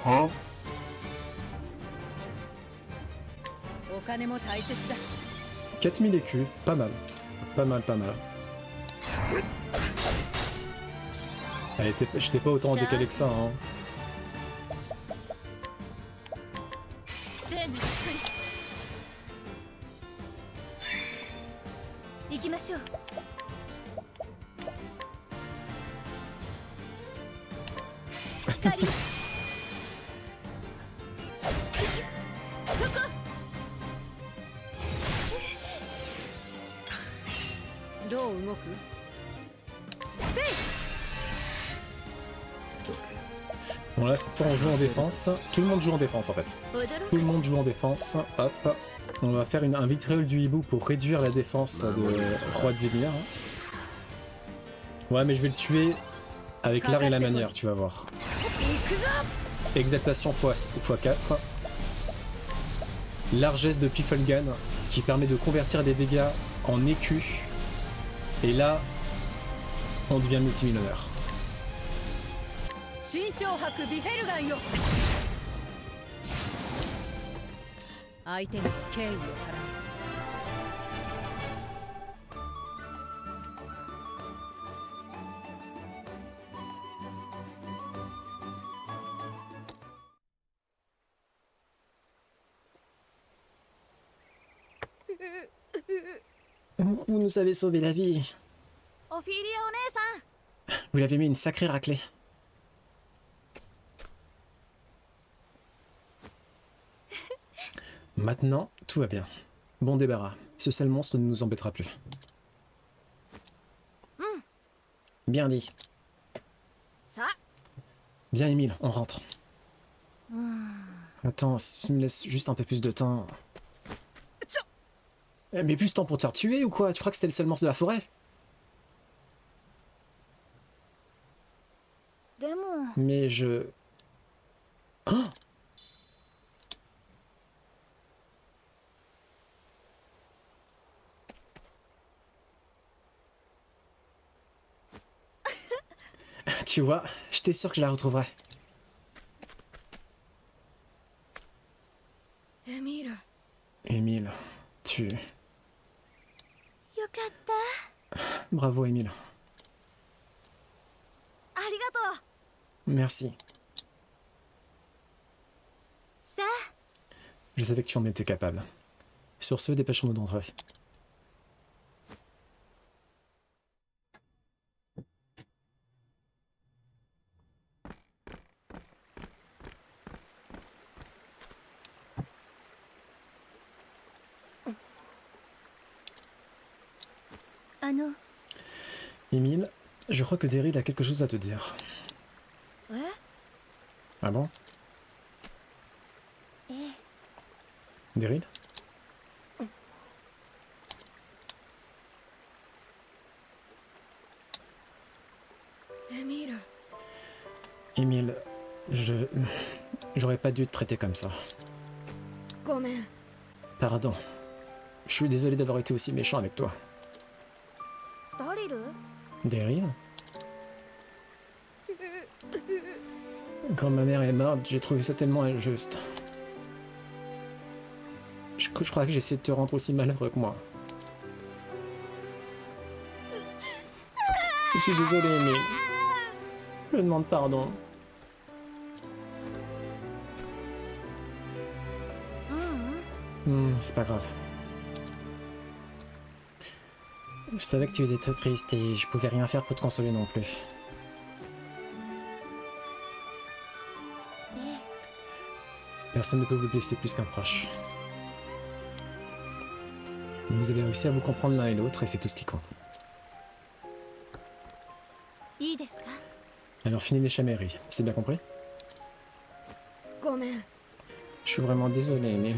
Hein? 4000 écus, pas mal. Pas mal, pas mal. J'étais pas autant décalé que ça, hein. Bon là cette fois on joue en défense, tout le monde joue en défense en fait. Tout le monde joue en défense, hop. On va faire un vitriol du hibou pour réduire la défense de Roi de Vénir. Ouais mais je vais le tuer avec l'art et la manière, tu vas voir. Exaltation x4. Largesse de Piffelgan qui permet de convertir les dégâts en écus. Et là, on devient multimillionnaire. Vous nous avez sauvé la vie. Vous l'avez mis une sacrée raclée. Maintenant, tout va bien. Bon débarras. Ce sale monstre ne nous embêtera plus. Bien dit. Bien, Émile, on rentre. Attends, si tu me laisses juste un peu plus de temps... Mais plus de temps pour te faire tuer ou quoi? Tu crois que c'était le seul monstre de la forêt? Mais je... Oh! Tu vois, j'étais sûr que je la retrouverais. Émile, tu... Bravo, Émile. Merci. Je savais que tu en étais capable. Sur ce, dépêchons-nous d'entrer. Émile, je crois que Daryl a quelque chose à te dire. Ah bon? Daryl? Émile, j'aurais pas dû te traiter comme ça. Pardon. Je suis désolé d'avoir été aussi méchant avec toi. Daryl? Quand ma mère est morte, j'ai trouvé ça tellement injuste. Je crois que j'ai essayé de te rendre aussi malheureux que moi. Je suis désolé, mais... Je demande pardon. C'est pas grave. Je savais que tu étais très triste et je pouvais rien faire pour te consoler non plus. Personne ne peut vous blesser plus qu'un proche. Vous avez réussi à vous comprendre l'un et l'autre et c'est tout ce qui compte. Alors finis les chamailleries, c'est bien compris? Je suis vraiment désolé, Emile.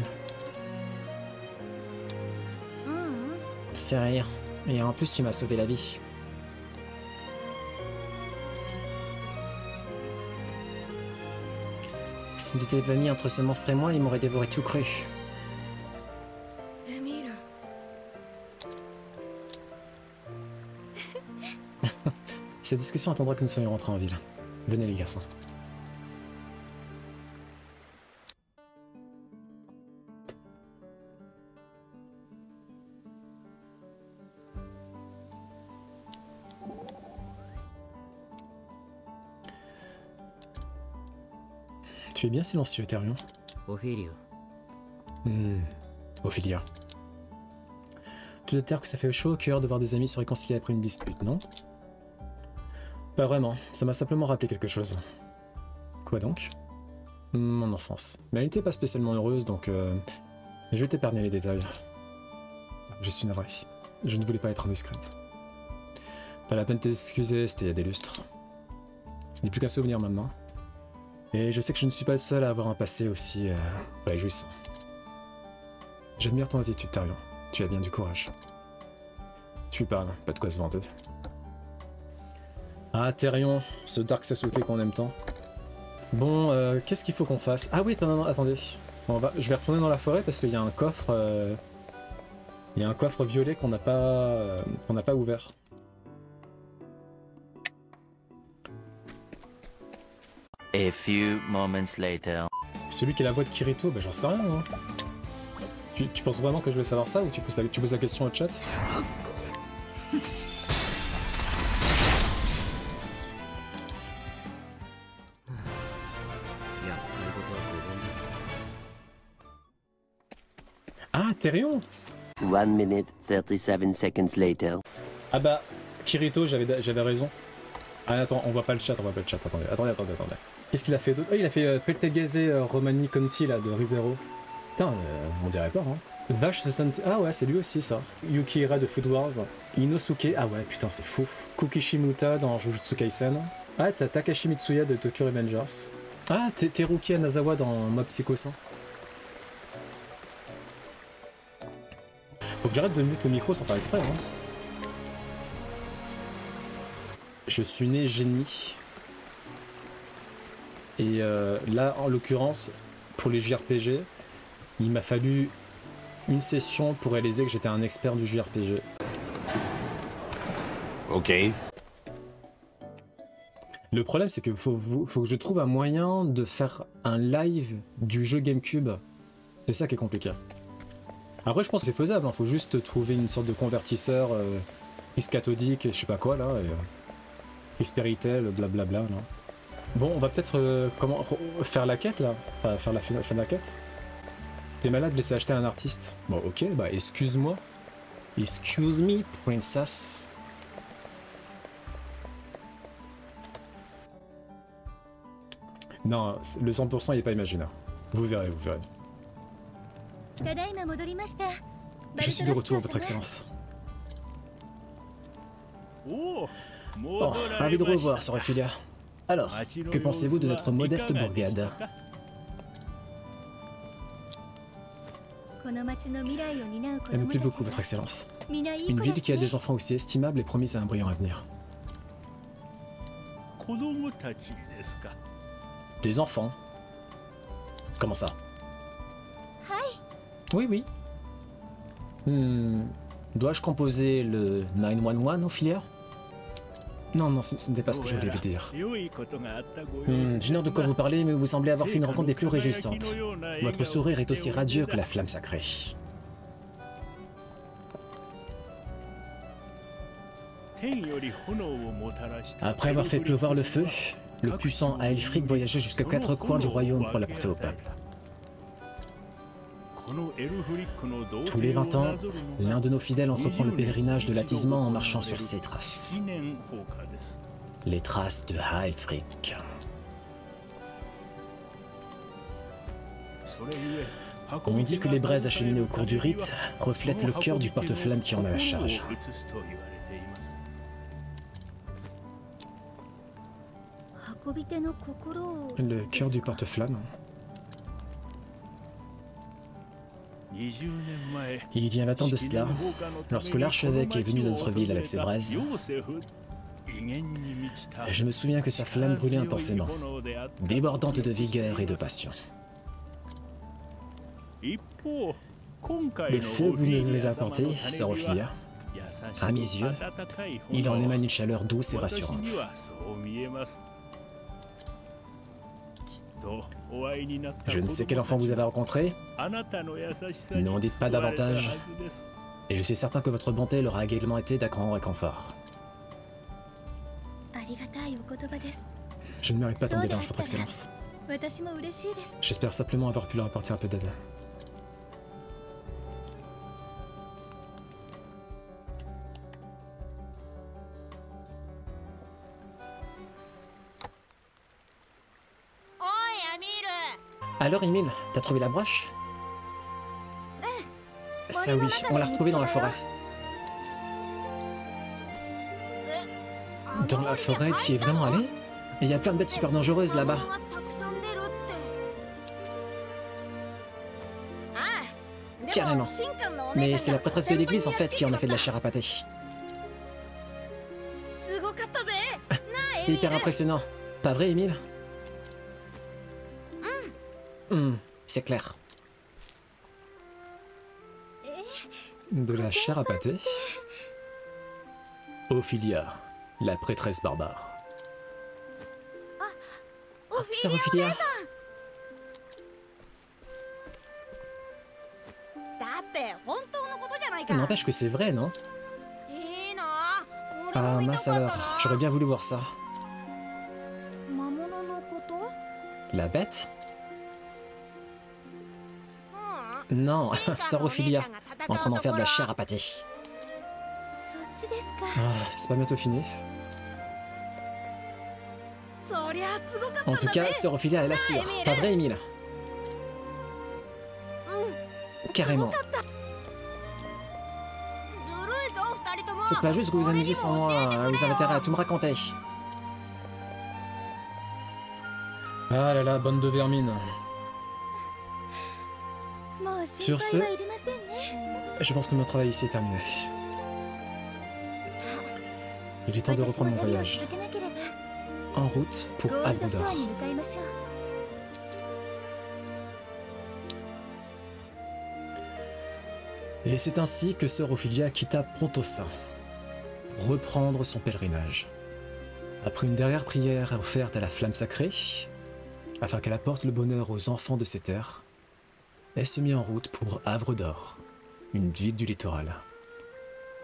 C'est rien. Et en plus, tu m'as sauvé la vie. Si tu t'étais pas mis entre ce monstre et moi, il m'aurait dévoré tout cru. Cette discussion attendra que nous soyons rentrés en ville. Venez les garçons. Tu es bien silencieux, Therion. Ophelia. Ophelia. Tu dois te dire que ça fait chaud au cœur de voir des amis se réconcilier après une dispute, non? Pas vraiment, ça m'a simplement rappelé quelque chose. Quoi donc? Mon enfance. Mais elle n'était pas spécialement heureuse, donc je vais t'épargner les détails. Je suis navré. Je ne voulais pas être indiscrète. Pas la peine de t'excuser, c'était il y a des lustres. Ce n'est plus qu'un souvenir maintenant. Et je sais que je ne suis pas le seul à avoir un passé aussi réjouissant. J'admire ton attitude, Therion. Tu as bien du courage. Tu parles, pas de quoi se vanter. Ah, Therion, ce Dark Sasuke qu'on aime tant. Bon, qu'est-ce qu'il faut qu'on fasse? Ah oui, non, attendez. Je vais retourner dans la forêt parce qu'il y a un coffre... il y a un coffre violet qu'on n'a pas ouvert. A few moments later. Celui qui a la voix de Kirito, bah j'en sais rien. Hein. Tu penses vraiment que je vais savoir ça ou tu poses la question au chat? Ah, Therion! 1 minute 37 seconds later. Ah bah, Kirito, j'avais raison. Ah attends, on voit pas le chat, attendez. Qu'est-ce qu'il a fait d'autre? Oh, il a fait Peltegese Romani Conti là, de ReZero. Putain, on dirait pas, hein. Vache the Sun... Ah ouais, c'est lui aussi, ça. Yukihira de Food Wars. Inosuke... Ah ouais, putain, c'est fou. Kukishimuta dans Jujutsu Kaisen. Ah, t'as Takashi Mitsuya de Tokyo Revengers. Ah, Teruki Anazawa dans Mob Psycho 100. Faut que j'arrête de mute le micro sans faire exprès, hein. Je suis né génie. Et là, en l'occurrence, pour les JRPG, il m'a fallu une session pour réaliser que j'étais un expert du JRPG. Ok. Le problème, c'est qu'il faut que je trouve un moyen de faire un live du jeu GameCube. C'est ça qui est compliqué. Après, je pense que c'est faisable, hein. Faut juste trouver une sorte de convertisseur prise cathodique, je sais pas quoi, là, et prise Péritel, blablabla, là. Bon, on va peut-être comment faire la quête, là. Enfin, faire la fin de la quête. T'es malade, laisser acheter un artiste. Bon, ok, bah excuse-moi. Excuse me, princess. Non, le 100% il est pas imaginaire. Vous verrez, vous verrez. Je suis de retour, votre excellence. Oh, ravi de revoir, Sœur Ophelia. Alors, que pensez-vous de notre modeste bourgade? Elle me plaît beaucoup, votre excellence. Une ville qui a des enfants aussi estimables est promise à un brillant avenir. Des enfants? Comment ça? Oui, oui. Dois-je composer le 911, Ophelia? Non, non, ce n'était pas ce que je voulais vous dire. J'ignore de quoi vous parlez, mais vous semblez avoir fait une rencontre des plus réjouissantes. Votre sourire est aussi radieux que la flamme sacrée. Après avoir fait pleuvoir le feu, le puissant Aelfric voyageait jusqu'aux 4 coins du royaume pour l'apporter au peuple. Tous les 20 ans, l'un de nos fidèles entreprend le pèlerinage de l'attisement en marchant sur ses traces. Les traces de Aelfric. On dit que les braises acheminées au cours du rite reflètent le cœur du porte-flamme qui en a la charge. Le cœur du porte-flamme. Il y a 20 ans de cela, lorsque l'archevêque est venu dans notre ville avec ses braises, je me souviens que sa flamme brûlait intensément, débordante de vigueur et de passion. Le feu que vous nous avez apporté, sœur Ophilia, à mes yeux, il en émane une chaleur douce et rassurante. Je ne sais quel enfant vous avez rencontré, n'en dites pas davantage, et je suis certain que votre bonté leur a également été d'un grand réconfort. Je ne mérite pas tant d'éloges, votre excellence. J'espère simplement avoir pu leur apporter un peu d'aide. Alors, Emile, t'as trouvé la broche? Ça oui, on l'a retrouvée dans la forêt. Dans la forêt, t'y es vraiment allé? Et il y a plein de bêtes super dangereuses là-bas. Carrément. Mais c'est la prêtresse de l'église en fait qui en a fait de la chair à pâté. C'était hyper impressionnant. Pas vrai, Emile? C'est clair. De la chair à pâté? Ophilia, la prêtresse barbare. Sœur Ophilia. N'empêche que c'est vrai, non? Ah mince alors, j'aurais bien voulu voir ça. La bête? Non, sœur Ophilia, en train d'en faire de la chair à pâté. Ah, c'est pas bientôt fini. En tout cas, sœur Ophilia, elle assure. Pas vrai, Emile? Carrément. C'est pas juste que vous amusez sans moi, vous avez intérêt à tout me raconter. Ah là là, bande de vermine. Sur ce, je pense que mon travail ici est terminé. Il est temps de reprendre mon voyage. En route pour Havre d'Or. Et c'est ainsi que sœur Ophilia quitta Pontossa pour reprendre son pèlerinage. Après une dernière prière offerte à la flamme sacrée, afin qu'elle apporte le bonheur aux enfants de ces terres, elle se mit en route pour Havre d'Or, une ville du littoral.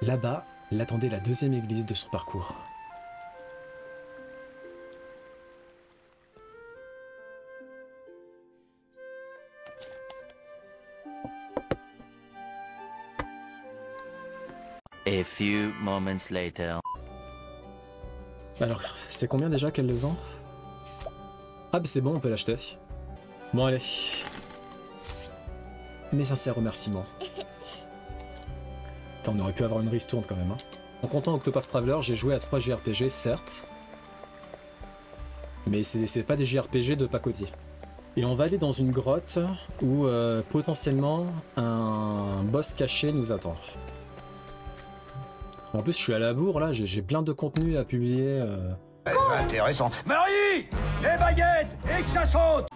Là-bas, l'attendait la deuxième église de son parcours. A few moments later. Alors, c'est combien déjà qu'elle le vend? Ah bah c'est bon, on peut l'acheter. Bon allez. Mes sincères remerciements. Attends, on aurait pu avoir une ristourne quand même. Hein. En comptant Octopath Traveler, j'ai joué à 3 JRPG, certes. Mais c'est pas des JRPG de pacotille. Et on va aller dans une grotte où potentiellement un boss caché nous attend. En plus, je suis à la bourre là, j'ai plein de contenu à publier. Intéressant. Marie! Les baguettes! Et que ça saute!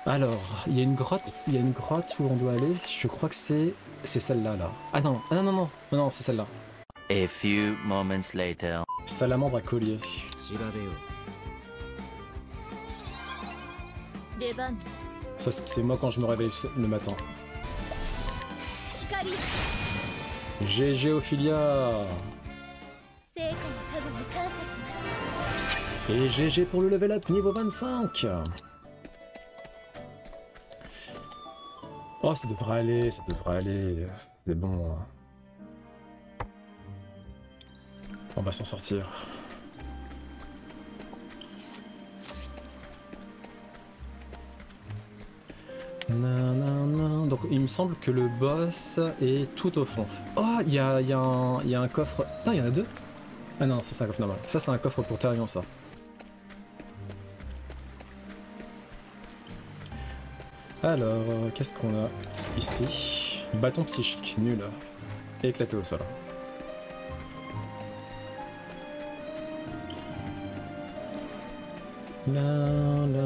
Alors, il y a une grotte où on doit aller. Je crois que c'est celle-là là. Ah non, non, c'est celle-là. A few moments later. Salamandre à collier. Ça, c'est moi quand je me réveille le matin. GG Ophilia. Et GG pour le level up niveau 25. Oh, ça devrait aller. C'est bon. On va s'en sortir. Donc il me semble que le boss est tout au fond. Oh, il y a un coffre. Non, il y en a deux. Ah non, ça c'est un coffre normal. Ça c'est un coffre pour Therion, ça. Alors, qu'est-ce qu'on a ici? Bâton psychique, nul. Éclaté au sol. La, la...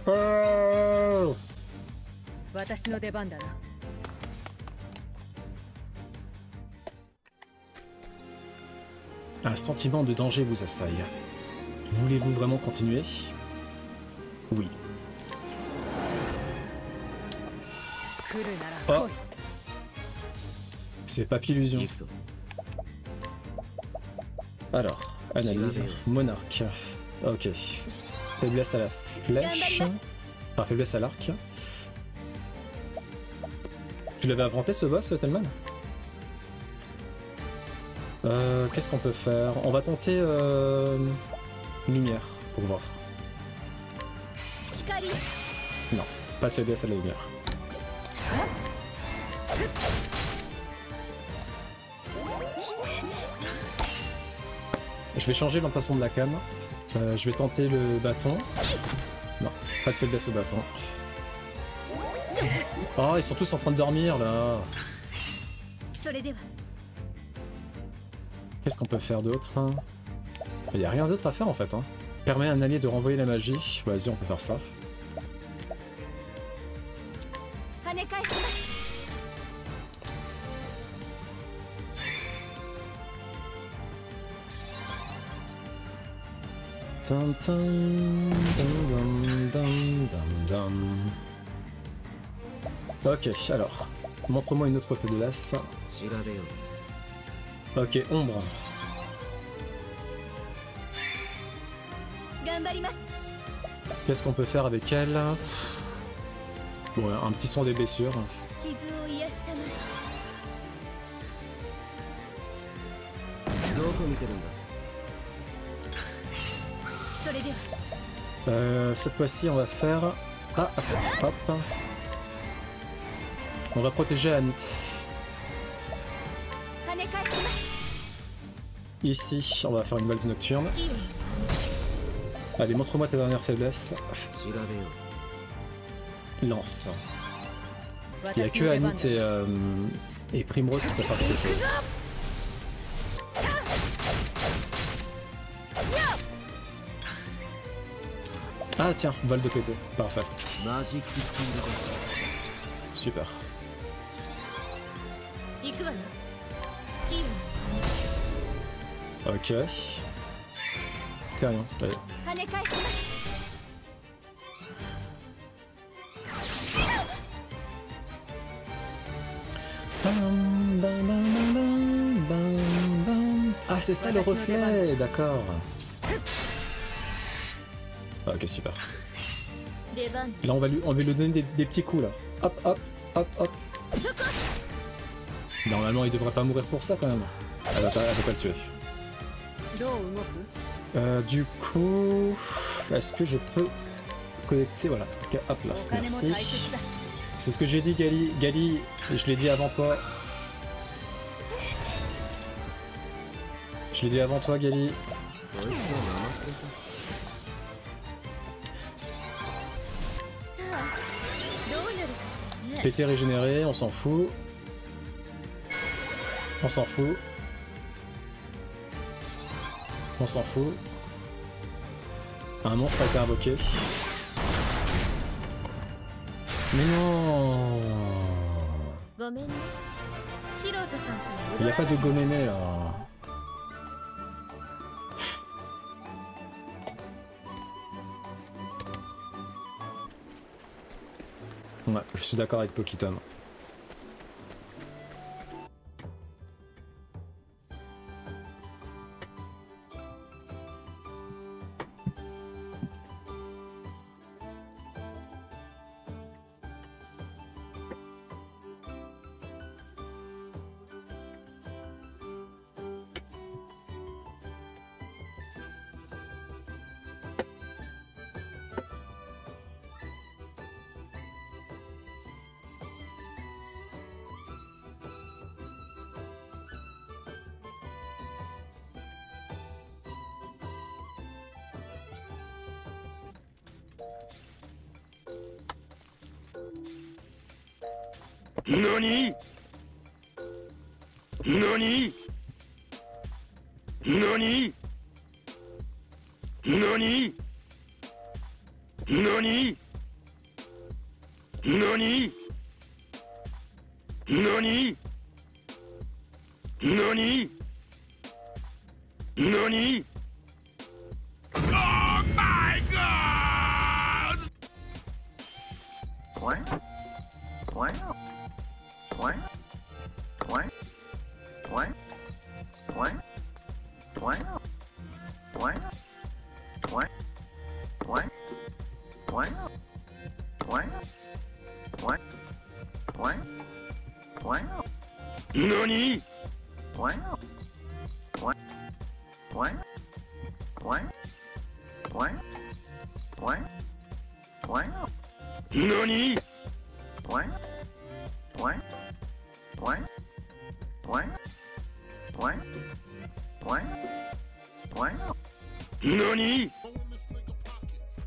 Oh! Un sentiment de danger vous assaille. Voulez-vous vraiment continuer? Oui. Oh! C'est Papillusion. Alors, analyse. Monarque. Ok. Faiblesse à la flèche. Enfin, faiblesse à l'arc. Tu l'avais affronté ce boss, Telman? Qu'est-ce qu'on peut faire? On va tenter lumière pour voir. Non, pas de faiblesse à la lumière. Je vais changer l'emplacement de la cam. Je vais tenter le bâton. Non, pas de faiblesse au bâton. Oh, ils sont tous en train de dormir là. Qu'est-ce qu'on peut faire d'autre? Il n'y a rien d'autre à faire en fait. Hein. Permet à un allié de renvoyer la magie. Vas-y, on peut faire ça. Dum, dum, dum, dum, dum, dum. Ok, alors, montre-moi une autre faiblesse. Ok, ombre. Qu'est-ce qu'on peut faire avec elle? Bon, un petit soin des blessures. Cette fois-ci, on va faire... Ah, attends, hop. On va protéger Anit. Ici, on va faire une valse nocturne. Allez, montre-moi ta dernière faiblesse. Lance. Il n'y a que Anit et Primrose qui peuvent faire quelque chose. Ah tiens, vol de pété. Parfait. Super. Ok. C'est rien. Allez. Ah c'est ça le reflet, d'accord. Ok, super. Là on va lui donner des petits coups là. Hop hop hop hop. Normalement il devrait pas mourir pour ça quand même. Elle va pas le tuer. Du coup, est-ce que je peux connecter? Voilà, ok, hop là, merci. C'est ce que j'ai dit Gali. Gali, je l'ai dit avant toi. Je l'ai dit avant toi Gali. Pété régénéré, on s'en fout. On s'en fout. On s'en fout. Un monstre a été invoqué. Mais non! Il n'y a pas de Goméné là. Ouais, je suis d'accord avec Pokiton. NANI? NANI? NANI? NANI? NANI? NANI? NANI? NANI? NANI? Oh my god! What? What? What? What? What? What? What? What? What? What? What? What? What? What? What? NANI? What? What? What? What? What? What? What? NANI? What? What? What? What? What? What? What? NANI?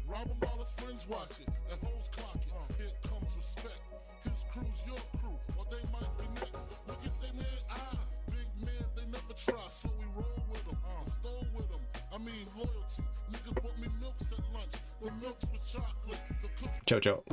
Rob him while his friends watch it, and hoes clock it. Here comes respect. His crew's your crew, or they might be next. Look at their man, big man, they never try, so we roll with them, stole with them. I mean loyalty. Niggas bought me milks at lunch, the milks with chocolate. The Ciao, ciao.